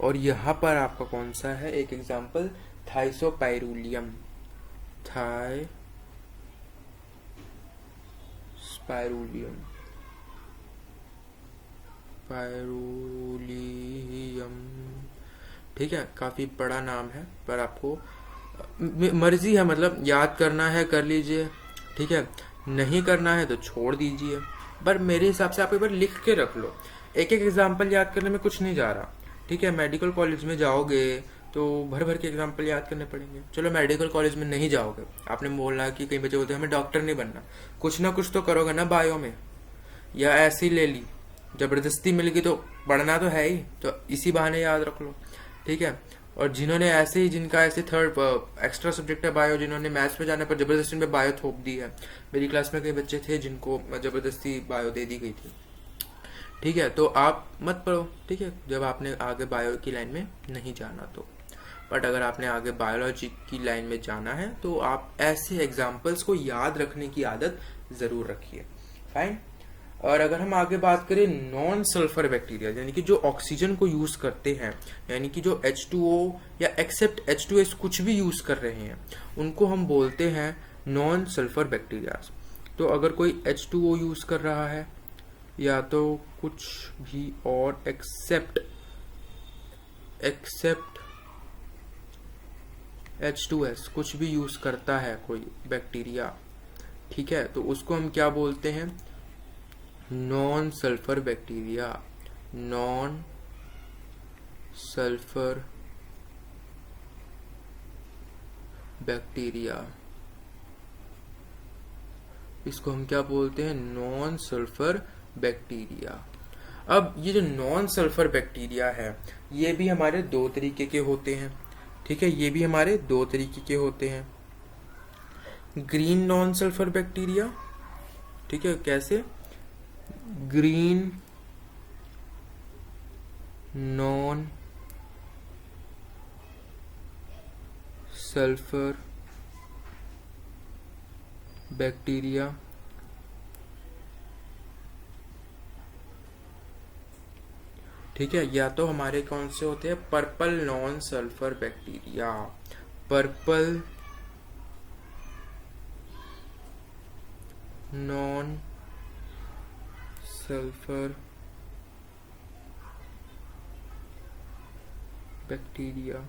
और यहाँ पर आपका कौन सा है, एक एग्जांपल थाइसोपाइरूलियम, थाइसोपाइरूलियम, पाइरूलियम। ठीक है, काफी बड़ा नाम है, पर आपको मर्जी है, मतलब याद करना है कर लीजिए, ठीक है, नहीं करना है तो छोड़ दीजिए, पर मेरे हिसाब से आप एक बार लिख के रख लो। एक एक एग्जाम्पल याद करने में कुछ नहीं जा रहा। ठीक है, मेडिकल कॉलेज में जाओगे तो भर भर के एग्जाम्पल याद करने पड़ेंगे। चलो मेडिकल कॉलेज में नहीं जाओगे, आपने बोला कि कई बच्चे बोलते हैं हमें डॉक्टर नहीं बनना, कुछ ना कुछ तो करोगे ना बायो में, या ऐसी ले ली जबरदस्ती मिल गई तो पढ़ना तो है ही, तो इसी बहाने याद रख लो। ठीक है, और जिन्होंने ऐसे ही, जिनका ऐसे थर्ड एक्स्ट्रा सब्जेक्ट है बायो, जिन्होंने मैथ्स में जाने पर जबरदस्ती में बायो थोप दी है, मेरी क्लास में कई बच्चे थे जिनको जबरदस्ती बायो दे दी गई थी। ठीक है, तो आप मत पढ़ो, ठीक है, जब आपने आगे बायो की लाइन में नहीं जाना तो। बट अगर आपने आगे बायोलॉजी की लाइन में जाना है तो आप ऐसे एग्जाम्पल्स को याद रखने की आदत जरूर रखिए। फाइन। और अगर हम आगे बात करें नॉन सल्फर बैक्टीरिया, यानी कि जो ऑक्सीजन को यूज करते हैं, यानी कि जो H2O या एक्सेप्ट H2S कुछ भी यूज कर रहे हैं, उनको हम बोलते हैं नॉन सल्फर बैक्टीरिया। तो अगर कोई H2O यूज कर रहा है या तो कुछ भी और एक्सेप्ट H2S कुछ भी यूज करता है कोई बैक्टीरिया, ठीक है, तो उसको हम क्या बोलते हैं, non sulphur bacteria. Non sulphur bacteria, इसको हम क्या बोलते हैं, नॉन सल्फर बैक्टीरिया। अब ये जो नॉन सल्फर बैक्टीरिया है, ये भी हमारे दो तरीके के होते हैं। ठीक है, ये भी हमारे दो तरीके के होते हैं। ग्रीन नॉन सल्फर बैक्टीरिया, ठीक है, कैसे, ग्रीन नॉन सल्फर बैक्टीरिया, ठीक है, या तो हमारे कौन से होते हैं, purple non sulphur bacteria, purple non sulphur bacteria.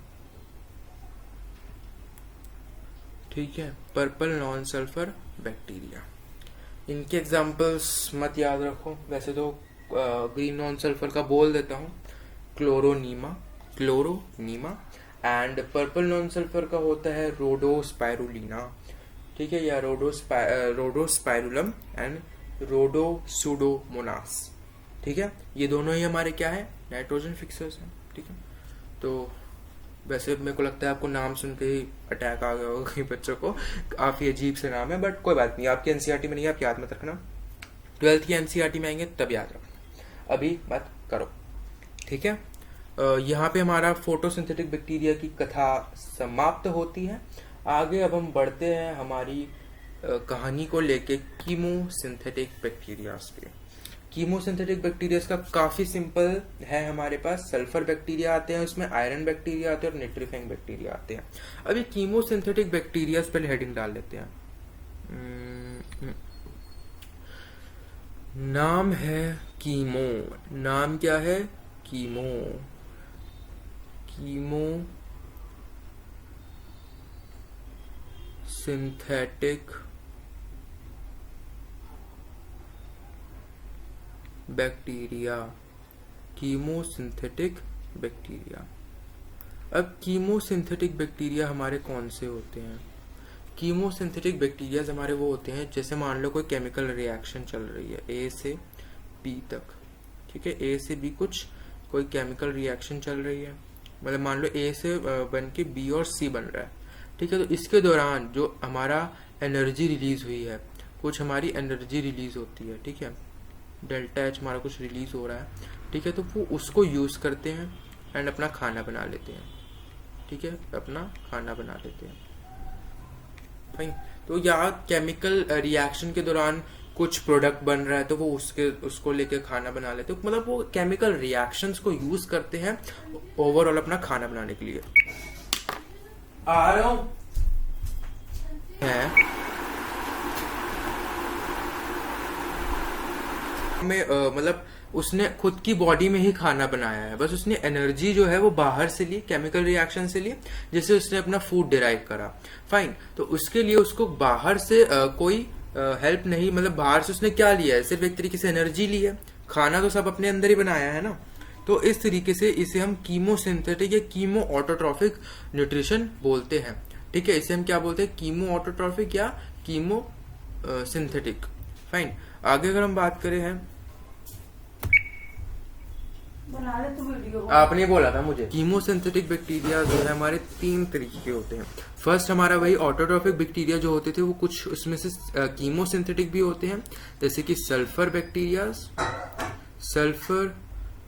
ठीक है, पर्पल नॉन सल्फर बैक्टीरिया। इनके एग्जांपल्स मत याद रखो, वैसे तो ग्रीन नॉन सल्फर का बोल देता हूँ, क्लोरोनीमा एंड पर्पल नॉन सल्फर का होता है रोडोस्पाइरुलिना, ठीक है, या रोडोस्पाइरुलम एंड रोडोसुडोमोनास। ठीक है, ये दोनों ही हमारे क्या है, नाइट्रोजन फिक्सर्स हैं। ठीक है, तो वैसे मेरे को लगता है आपको नाम सुन के ही अटैक आ गया होगा कई बच्चों को, काफी अजीब से नाम है, बट कोई बात नहीं, आपकी एनसीईआरटी में नहीं है, आप याद मत रखना, 12th की एनसीईआरटी में आएंगे तब याद रखना, अभी मत करो। ठीक है, यहाँ पे हमारा फोटोसिंथेटिक बैक्टीरिया की कथा समाप्त होती है। आगे अब हम बढ़ते हैं हमारी कहानी को लेके कीमोसिंथेटिक बैक्टीरियाज पे। कीमोसिंथेटिक बैक्टीरियाज का काफी सिंपल है, हमारे पास सल्फर बैक्टीरिया आते हैं, उसमें आयरन बैक्टीरिया आते हैं और नाइट्रोफिलिक बैक्टीरिया आते हैं। अभी कीमोसिंथेटिक बैक्टीरियाज पहले हेडिंग डाल लेते हैं। नाम है कीमो, नाम क्या है, chemo, chemo synthetic bacteria, chemosynthetic bacteria. अब कीमोसिंथेटिक बैक्टीरिया हमारे कौन से होते हैं? कीमोसिंथेटिक बैक्टीरिया हमारे वो होते हैं, जैसे मान लो कोई केमिकल रिएक्शन चल रही है ए से बी तक, ठीक है, ए से बी कुछ कोई केमिकल रिएक्शन चल रही है, मतलब मान लो ए से बन के बी और सी बन रहा है, ठीक है। तो इसके दौरान जो हमारा एनर्जी रिलीज हुई है, कुछ हमारी एनर्जी रिलीज होती है, ठीक है, डेल्टा एच हमारा कुछ रिलीज हो रहा है, ठीक है, तो वो उसको यूज करते हैं एंड अपना खाना बना लेते हैं, ठीक है, अपना खाना बना लेते हैं। फाइन। तो यहाँ केमिकल रिएक्शन के दौरान कुछ प्रोडक्ट बन रहा है तो वो उसको लेके खाना बना लेते हैं, मतलब वो केमिकल रिएक्शंस को यूज करते हैं ओवरऑल अपना खाना बनाने के लिए। आ रहा हूं है में मतलब उसने खुद की बॉडी में ही खाना बनाया है, बस उसने एनर्जी जो है वो बाहर से ली, केमिकल रिएक्शन से ली, जिससे उसने अपना फूड डिराइव करा। फाइन। तो उसके लिए उसको बाहर से कोई हेल्प नहीं, मतलब बाहर से उसने क्या लिया है, सिर्फ एक तरीके से एनर्जी ली है, खाना तो सब अपने अंदर ही बनाया है ना। तो इस तरीके से इसे हम कीमोसिंथेटिक या कीमो ऑटोट्रॉफिक न्यूट्रिशन बोलते हैं, ठीक है। इसे हम क्या बोलते हैं? कीमो ऑटोट्रॉफिक या कीमो सिंथेटिक। फाइन। आगे अगर हम बात करें हैं, बना ले तू वीडियो। आपने बोला था मुझे, कीमोसिंथेटिक बैक्टीरिया जो है हमारे 3 तरीके के होते हैं। फर्स्ट हमारा वही ऑटोट्रॉफिक बैक्टीरिया जो होते थे, वो कुछ उसमें से कीमोसिंथेटिक भी होते हैं, जैसे कि सल्फर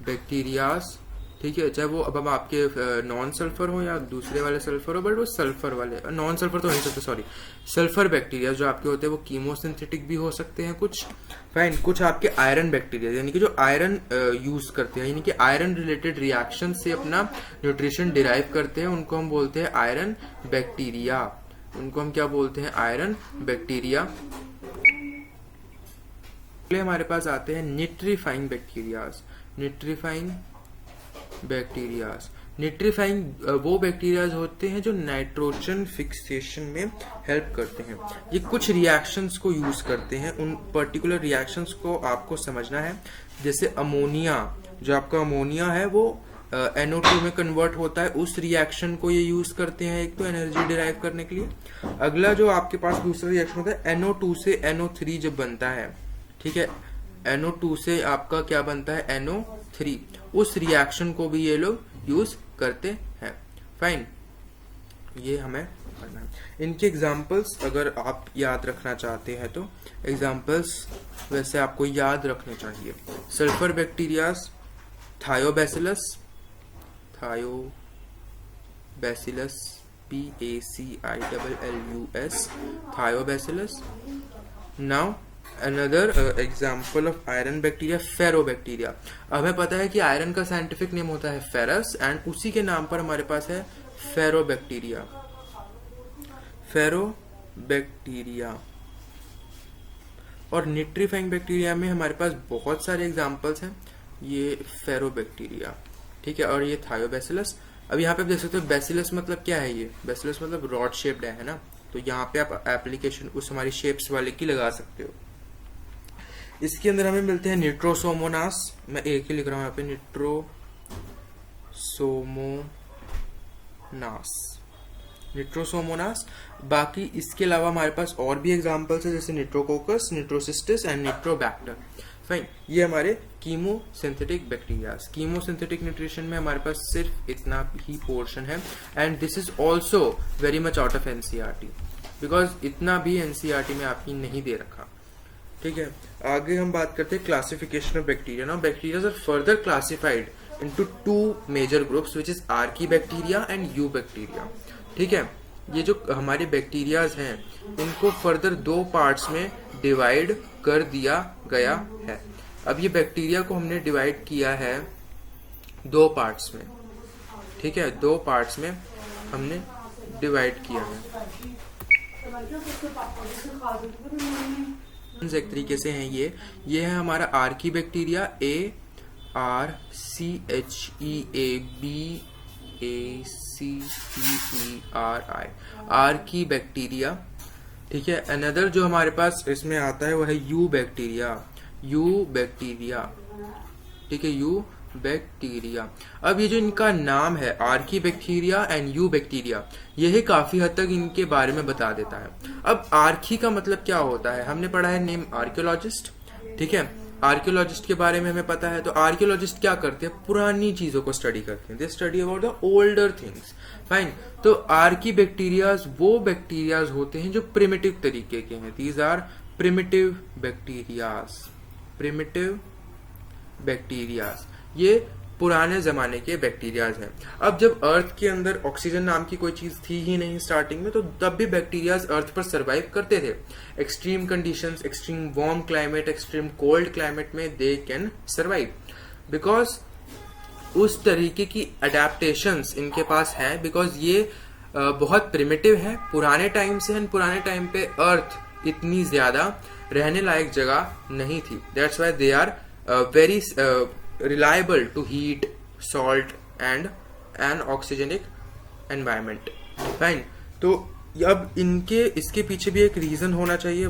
बैक्टीरियाज, ठीक है, चाहे वो अब आपके नॉन सल्फर हो या दूसरे वाले सल्फर हो, बट वो सल्फर वाले, नॉन सल्फर तो नहीं सकते, सॉरी, सल्फर बैक्टीरिया जो आपके होते हैं वो कीमोसिंथेटिक भी हो सकते हैं कुछ। फाइन। कुछ आपके आयरन बैक्टीरिया, यानी कि जो आयरन यूज करते हैं, यानी कि आयरन रिलेटेड रिएक्शन से अपना न्यूट्रिशन डिराइव करते हैं, उनको हम बोलते हैं आयरन बैक्टीरिया। उनको हम क्या बोलते हैं? Iron bacteria. हमारे पास आते हैं निट्रीफाइंग बैक्टीरियाज। निट्रीफाइंग वो बैक्टीरियाज होते हैं जो नाइट्रोजन फिक्सेशन में हेल्प करते हैं। ये कुछ रिएक्शंस को यूज करते हैं, उन पर्टिकुलर रिएक्शंस को आपको समझना है। जैसे अमोनिया, जो आपका अमोनिया है वो NO2 में कन्वर्ट होता है, उस रिएक्शन को ये यूज करते हैं, एक तो एनर्जी डिराइव करने के लिए। अगला जो आपके पास दूसरा रिएक्शन होता है, NO2 से NO3 जब बनता है, ठीक है, NO2 से आपका क्या बनता है? NO3। उस रिएक्शन को भी ये लोग यूज करते हैं। फाइन। ये हमें पढ़ना है। इनके एग्जाम्पल्स अगर आप याद रखना चाहते हैं तो एग्जाम्पल्स वैसे आपको याद रखने चाहिए। Sulphur bacterias, thiobacillus, BACILLUS, thiobacillus. Now another example of iron bacteria, ferrobacteria. हमें पता है कि आयरन का साइंटिफिक नेम होता है फेरस, एंड उसी के नाम पर हमारे पास है फेरोबैक्टीरिया। और निट्रीफाइंग बैक्टीरिया में हमारे पास बहुत सारे एग्जाम्पल्स हैं। ये फेरोबैक्टीरिया, ठीक है, और ये थायोबैसिलस। अब यहाँ पे आप देख सकते हो बैसिलस मतलब क्या है? ये बैसिलस मतलब रॉड शेप्ड है ना, तो यहाँ पे आप एप्लीकेशन उस हमारी शेप्स वाले की लगा सकते हो। इसके अंदर हमें मिलते हैं निट्रोसोमोनास, मैं एक ही लिख रहा हूँ यहाँ पे, निट्रोसोमोनास। बाकी इसके अलावा हमारे पास और भी एग्जांपल्स है, जैसे निट्रोकोकस, निट्रोसिस्टिस एंड निट्रोबैक्टर। फाइन। ये हमारे कीमोसिंथेटिक बैक्टीरियाज। कीमोसिंथेटिक न्यूट्रिशन में हमारे पास सिर्फ इतना ही पोर्शन है, and this is also very much out of NCERT, because इतना भी NCERT में आपकी नहीं दे रखा, ठीक है। आगे हम बात करते हैं classification of bacteria. Now bacteria are further classified into 2 major groups, which is archaebacteria and eubacteria, ठीक है। ये जो हमारे बैक्टीरियाज हैं, इनको फर्दर 2 पार्ट्स में डिवाइड कर दिया गया है। अब ये बैक्टीरिया को हमने डिवाइड किया है 2 पार्ट्स में, ठीक है, 2 पार्ट्स में हमने डिवाइड किया है। एक तरीके से हैं ये है हमारा Archie bacteria, ARCHEABACTERI, Archie bacteria, ठीक है। अनदर जो हमारे पास इसमें आता है वो है यू बैक्टीरिया। ठीक है, यू बैक्टीरिया। अब ये जो इनका नाम है Archie bacteria and you bacteria, यही काफी हद तक इनके बारे में बता देता है। अब आर्की का मतलब क्या होता है, हमने पढ़ा है नेम आर्कियोलॉजिस्ट। ठीक है, आर्कियोलॉजिस्ट के बारे में हमें पता है। तो आर्कियोलॉजिस्ट क्या करते हैं, पुरानी चीजों को स्टडी करते हैं। They study about the older things. Fine. तो आर्की बैक्टीरियाज वो बैक्टीरियाज होते हैं जो प्रिमिटिव तरीके के हैं। दीज आर प्रिमिटिव बैक्टीरियाज, ये पुराने जमाने के बैक्टीरियाज हैं। अब जब अर्थ के अंदर ऑक्सीजन नाम की कोई चीज थी ही नहीं स्टार्टिंग में, तो तब भी बैक्टीरियाज अर्थ पर सरवाइव करते थे। Extreme conditions, extreme warm climate, extreme cold climate में दे कैन सरवाइव, बिकॉज उस तरीके की अडेप्टेशंस इनके पास हैं। बिकॉज ये बहुत प्रिमिटिव है, पुराने टाइम से है। पुराने टाइम पे अर्थ इतनी ज्यादा रहने लायक जगह नहीं थी। That's why they are very reliable to heat, salt and an oxygenic environment. Fine. तो अब इसके पीछे भी एक रीजन होना चाहिए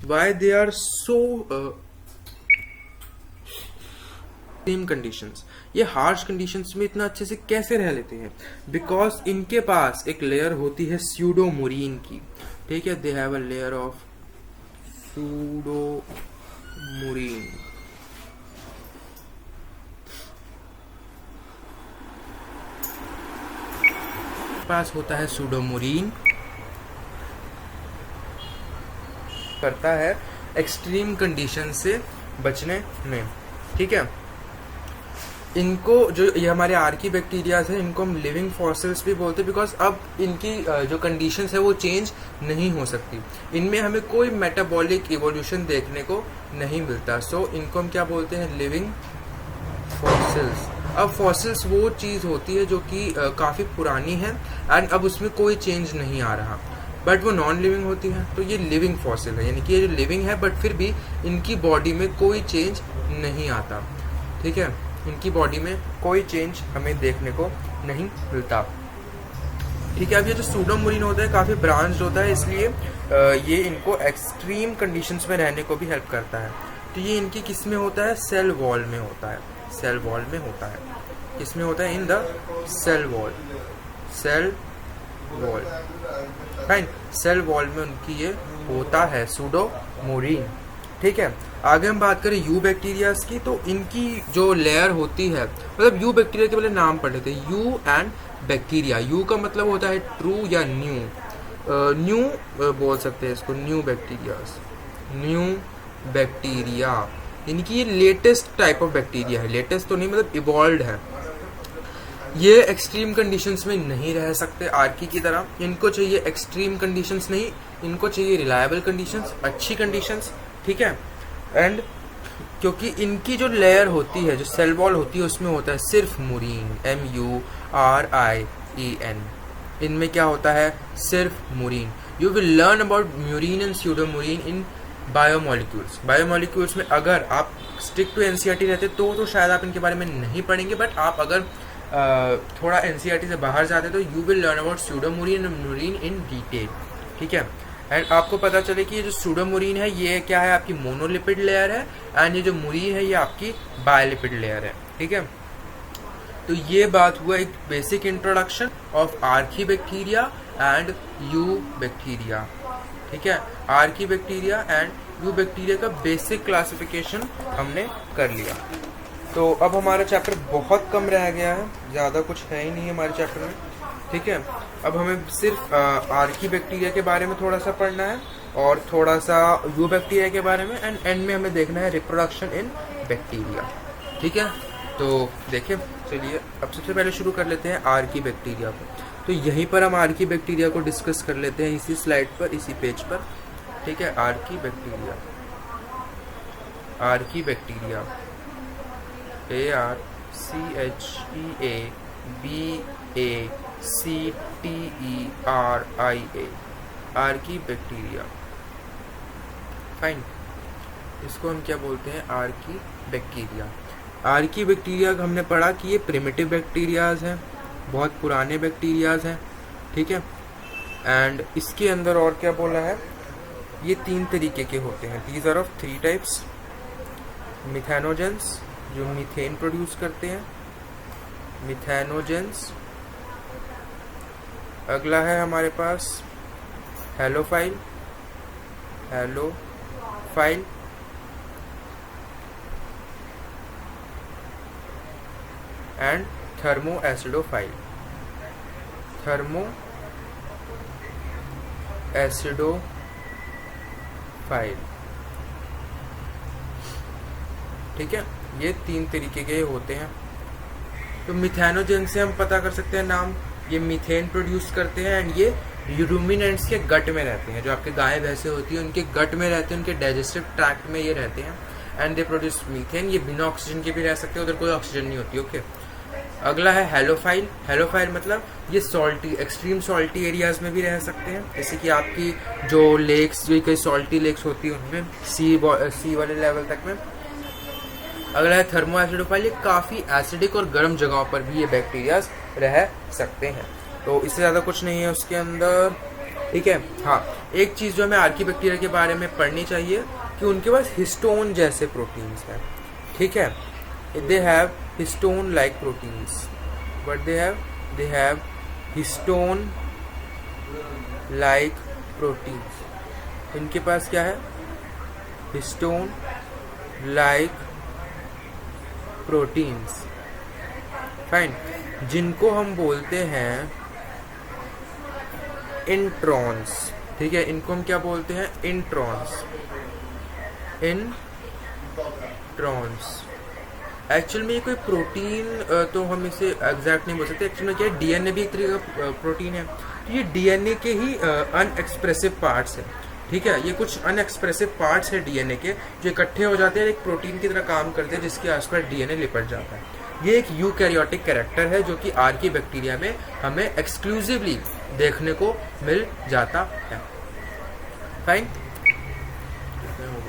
why they are so extreme conditions. ये हार्श कंडीशंस में इतना अच्छे से कैसे रह लेते हैं, बिकॉज इनके पास एक लेयर होती है स्यूडोमोरीन की। ठीक है, they have a layer of pseudomurein. पास होता है सूडोमोरीन, करता है एक्सट्रीम कंडीशन से बचने में। ठीक है, इनको जो ये हमारे आर्की बैक्टीरियाज हैं, इनको हम लिविंग फॉसिल्स भी बोलते हैं, बिकॉज अब इनकी जो कंडीशंस है वो चेंज नहीं हो सकती। इनमें हमें कोई मेटाबॉलिक इवोल्यूशन देखने को नहीं मिलता। सो इनको हम क्या बोलते हैं, लिविंग फॉसिल्स। अब फॉसिल्स वो चीज होती है जो कि काफी पुरानी है एंड अब उसमें कोई चेंज नहीं आ रहा, बट वो नॉन लिविंग होती है। तो ये लिविंग फॉसिल है, यानी कि ये जो लिविंग है बट फिर भी इनकी बॉडी में कोई चेंज नहीं आता। ठीक है, इनकी बॉडी में कोई चेंज हमें देखने को नहीं मिलता। ठीक है, अब ये जो सूडोमोरीन होता है काफी ब्रांच्ड होता है, इसलिए ये इनको एक्सट्रीम कंडीशंस में रहने को भी हेल्प करता है। तो ये इनकी किस में होता है, सेल वॉल में होता है। सेल वॉल में होता है, इसमें होता है in the cell wall. Fine, cell wall में उनकी ये होता है सूडोमोरीन। ठीक है, आगे हम बात करें यू बैक्टीरियाज की। तो इनकी जो लेयर होती है, मतलब यू बैक्टीरिया के पहले नाम पढ़ लेते हैं, यू एंड बैक्टीरिया। यू का मतलब होता है ट्रू या न्यू बोल सकते हैं इसको, न्यू बैक्टीरिया, यानी कि ये लेटेस्ट टाइप ऑफ बैक्टीरिया है। लेटेस्ट तो नहीं, मतलब इवॉल्व है। ये एक्सट्रीम कंडीशंस में नहीं रह सकते आर्की की तरह। इनको चाहिए एक्सट्रीम कंडीशंस नहीं, इनको चाहिए रिलायबल कंडीशंस, अच्छी कंडीशंस। ठीक है, एंड क्योंकि इनकी जो लेयर होती है, जो सेल वॉल होती है, उसमें होता है सिर्फ मुरीन, MURIEN। इनमें क्या होता है, सिर्फ murein. You will learn about murein and pseudomurein in biomolecules में। अगर आप स्टिक टू एनसीईआरटी रहते तो शायद आप इनके बारे में नहीं पढ़ेंगे, बट आप अगर थोड़ा एनसीईआरटी से बाहर जाते तो you will learn about pseudomurein and murein in detail. ठीक है, एंड आपको पता चले कि ये जो स्यूडोमोरीन है ये क्या है, आपकी मोनोलिपिड लेयर है, एंड ये जो मुरीन है ये आपकी बायोलिपिड लेयर है। ठीक है, तो ये बात हुआ एक basic introduction of Archie bacteria and you bacteria. ठीक है, Archie bacteria and you bacteria का बेसिक क्लासिफिकेशन हमने कर लिया। तो अब हमारा चैप्टर बहुत कम रह गया है, ज़्यादा कुछ है ही नहीं हमारे चैप्टर में। ठीक है, अब हमें सिर्फ आर्की बैक्टीरिया के बारे में थोड़ा सा पढ़ना है और थोड़ा सा यू बैक्टीरिया के बारे में, एंड एंड में हमें देखना है रिप्रोडक्शन इन बैक्टीरिया। ठीक है, तो देखिए, चलिए अब सबसे पहले शुरू कर लेते हैं आर्की बैक्टीरिया को। तो यहीं पर हम आर्की बैक्टीरिया को डिस्कस कर लेते हैं, इसी स्लाइड पर, इसी पेज पर। ठीक है, Archie bacteria ARCHEABACTERIA, Archie bacteria. Fine, इसको हम क्या बोलते हैं, आर्की बैक्टीरिया। आर्की बैक्टीरिया हमने पढ़ा कि ये प्रिमिटिव बैक्टीरियाज हैं, बहुत पुराने बैक्टीरियाज हैं। ठीक है, एंड इसके अंदर और क्या बोला है, ये 3 तरीके के होते हैं। These are of 3 types. Methanogens जो मीथेन प्रोड्यूस करते हैं, मिथेनोजेंस। अगला है हमारे पास halophile, halophile. And thermoacidophile, thermoacidophile. ठीक है, ये 3 तरीके के होते हैं। तो मिथेनोजेन से हम पता कर सकते हैं नाम, ये मीथेन प्रोड्यूस करते हैं एंड ये यूरुमिनेंट्स के गट में रहते हैं। जो आपके गाय भैंसे होती है उनके गट में रहते हैं, उनके डाइजेस्टिव ट्रैक्ट में ये रहते हैं एंड दे प्रोड्यूस मीथेन। ये बिना ऑक्सीजन के भी रह सकते हैं, उधर कोई ऑक्सीजन नहीं होती। ओके, अगला है हैलोफाइल। हैलोफाइल मतलब ये सॉल्टी, एक्सट्रीम सॉल्टी एरियाज में भी रह सकते हैं, जैसे कि आपकी जो लेक्स, जो कई सॉल्टी लेक्स होती है उनमें, सी वाले लेवल तक में। अगला है थर्मो एसिडोफाइल, ये काफ़ी एसिडिक और गर्म जगहों पर भी ये बैक्टीरियाज रह सकते हैं। तो इससे ज़्यादा कुछ नहीं है उसके अंदर। ठीक है, हाँ, एक चीज़ जो हमें आर्की बैक्टीरिया के बारे में पढ़नी चाहिए कि उनके पास हिस्टोन जैसे प्रोटीन्स हैं। ठीक है, they have histone like proteins, but they have histone like proteins. इनके पास क्या है, histone like proteins, फाइन, जिनको हम बोलते हैं इंट्रॉन्स। ठीक है, इनको हम क्या बोलते हैं, इंट्रॉन्स, इंट्रॉन्स। एक्चुअल में ये कोई प्रोटीन तो हम इसे एग्जैक्ट नहीं बोल सकते। एक्चुअल में क्या है, डीएनए भी एक तरीके का प्रोटीन है। तो ये डीएनए के ही अनएक्सप्रेसिव पार्ट्स हैं। ठीक है, ये कुछ अनएक्सप्रेसिव पार्ट्स है डीएनए के, जो इकट्ठे हो जाते हैं, एक प्रोटीन की तरह काम करते हैं, जिसके आसपास डीएनए लिपट जाता है। ये एक यूकैरियोटिक कैरेक्टर है, जो कि आर्की बैक्टीरिया में हमें एक्सक्लूसिवली देखने को मिल जाता है। फाइन,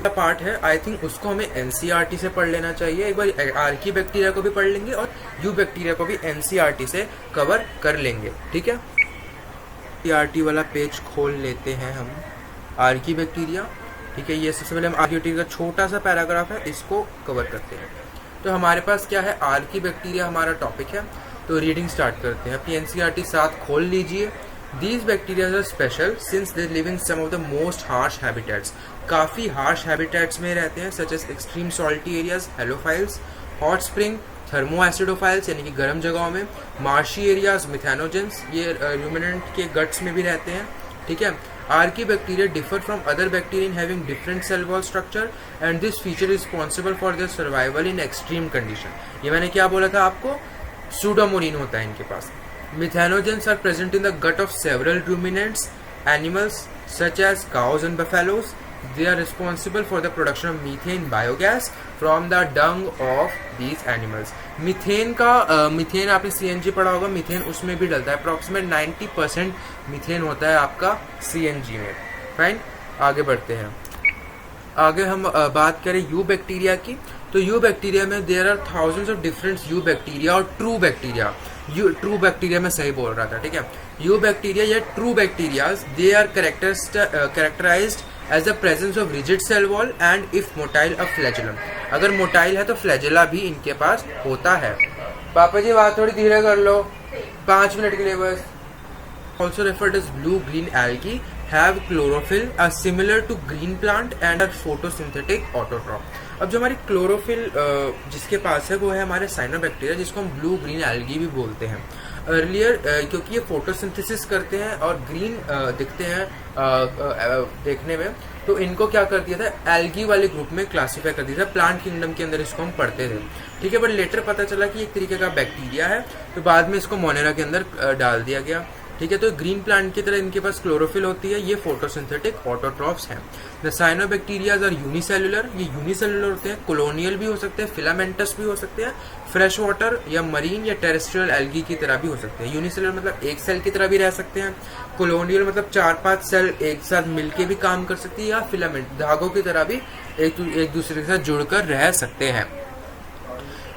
पार्ट है, आई थिंक उसको हमें एनसीईआरटी से पढ़ लेना चाहिए। एक बार आर्की बैक्टीरिया को भी पढ़ लेंगे और यू बैक्टीरिया को भी एनसीईआरटी से कवर कर लेंगे। ठीक है, एनसीईआरटी वाला पेज खोल लेते हैं हम, आर्की बैक्टीरिया। ठीक है, ये सबसे पहले हम आर्की बैक्टीरिया का छोटा सा पैराग्राफ है, इसको कवर करते हैं। तो हमारे पास क्या है, आर्की बैक्टीरिया हमारा टॉपिक है। तो रीडिंग स्टार्ट करते हैं, अपनी एनसीईआरटी साथ खोल लीजिए। These bacteria are special since they live in some of the most harsh habitats. काफ़ी harsh habitats में रहते हैं, such as extreme salty areas, halophiles, hot spring, thermoacidophiles यानी कि गर्म जगहों में, marshy areas, methanogens, ये ruminant के guts में भी रहते हैं। ठीक है, Archaea bacteria differ from other bacteria in having different cell wall structure and this feature is responsible for their survival in extreme condition. ये मैंने क्या बोला था आपको, pseudomorine होता है इनके पास। Methanogens are present in the gut of several ruminants, animals such as cows and buffaloes. They are responsible for the production of methane biogas from the dung of these animals. Methane का मीथेन आपने सीएनजी पढ़ा होगा, मीथेन उसमें भी डलता है। अप्रॉक्सीमेट 90% मीथेन होता है आपका सीएनजी में। फाइन, आगे बढ़ते हैं। आगे हम बात करें यू बैक्टीरिया की, तो यू बैक्टीरिया में there are thousands of different eubacteria और ट्रू बैक्टीरिया। ट्रू बैक्टीरिया में सही बोल रहा था। ठीक है, यू बैक्टीरिया या true bacterias they are characterized as the presence of rigid cell wall and if motile a flagellum. अगर मोटाइल है तो फ्लैजेला भी इनके पास होता है। पापा जी बात थोड़ी धीरे कर लो, 5 मिनट के लिए बस। Also referred as blue green algae have chlorophyll similar to green plant and are photosynthetic autotroph. अब जो हमारी क्लोरोफिल जिसके पास है वो है हमारे साइनोबैक्टीरिया, जिसको हम ब्लू ग्रीन एल्गी भी बोलते हैं। अर्लियर क्योंकि ये फोटोसिंथेसिस करते हैं और ग्रीन दिखते हैं देखने में, तो इनको क्या कर दिया था, एल्गी वाले ग्रुप में क्लासीफाई कर दिया था। प्लांट किंगडम के अंदर इसको हम पढ़ते थे। ठीक है, बट लेटर पता चला कि एक तरीके का बैक्टीरिया है, तो बाद में इसको मोनेरा के अंदर डाल दिया गया। ठीक है, तो ग्रीन प्लांट की तरह इनके पास क्लोरोफिल होती है। ये फोटोसिंथेटिक ऑटोट्रॉफ्स हैं। द साइनोबैक्टीरियाज आर यूनिसेलुलर, ये यूनिसेलुलर होते हैं, कोलोनियल भी हो सकते हैं, फिलामेंटस भी हो सकते हैं, फ्रेश वाटर या मरीन या टेरेस्ट्रियल एल्गी की तरह भी हो सकते हैं। यूनिसेलुलर मतलब एक सेल की तरह भी रह सकते हैं, कोलोनियल मतलब 4-5 सेल एक साथ मिलके भी काम कर सकती है, या फिलामेंट धागों की तरह भी एक दूसरे के साथ जुड़कर रह सकते हैं।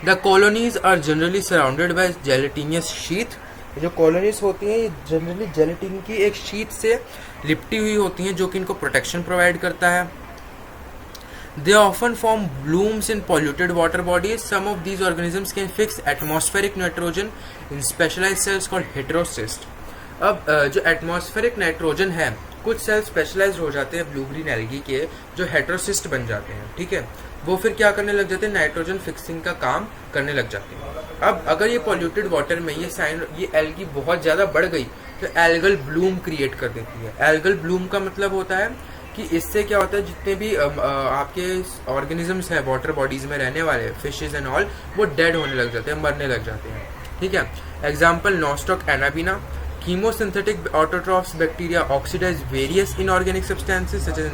The colonies are generally surrounded by gelatinous sheath जो कॉलोनीज होती हैं ये जनरली जेलेटिन की एक शीट से लिपटी हुई होती हैं जो कि इनको प्रोटेक्शन प्रोवाइड करता है. They often form blooms in polluted water bodies. Some of these organisms can fix atmospheric nitrogen in specialized cells called heterocyst. अब जो एटमॉस्फेरिक नाइट्रोजन है कुछ सेल स्पेशलाइज हो जाते हैं ब्लू ग्रीन एल्गी के जो हेटेरोसिस्ट बन जाते हैं. ठीक है, वो फिर क्या करने लग जाते हैं, नाइट्रोजन फिक्सिंग का काम करने लग जाते हैं. अब अगर ये पॉल्यूटेड वाटर में ये एल्गी बहुत ज़्यादा बढ़ गई तो एल्गल ब्लूम क्रिएट कर देती है. एल्गल ब्लूम का मतलब होता है कि इससे क्या होता है, जितने भी आपके ऑर्गेनिजम्स हैं वाटर बॉडीज में रहने वाले फिशेज एंड ऑल, वो डेड होने लग जाते हैं, मरने लग जाते हैं. ठीक है, example nostoc Anabaena. Chemosynthetic autotrophs bacteria oxidize various inorganic substances such as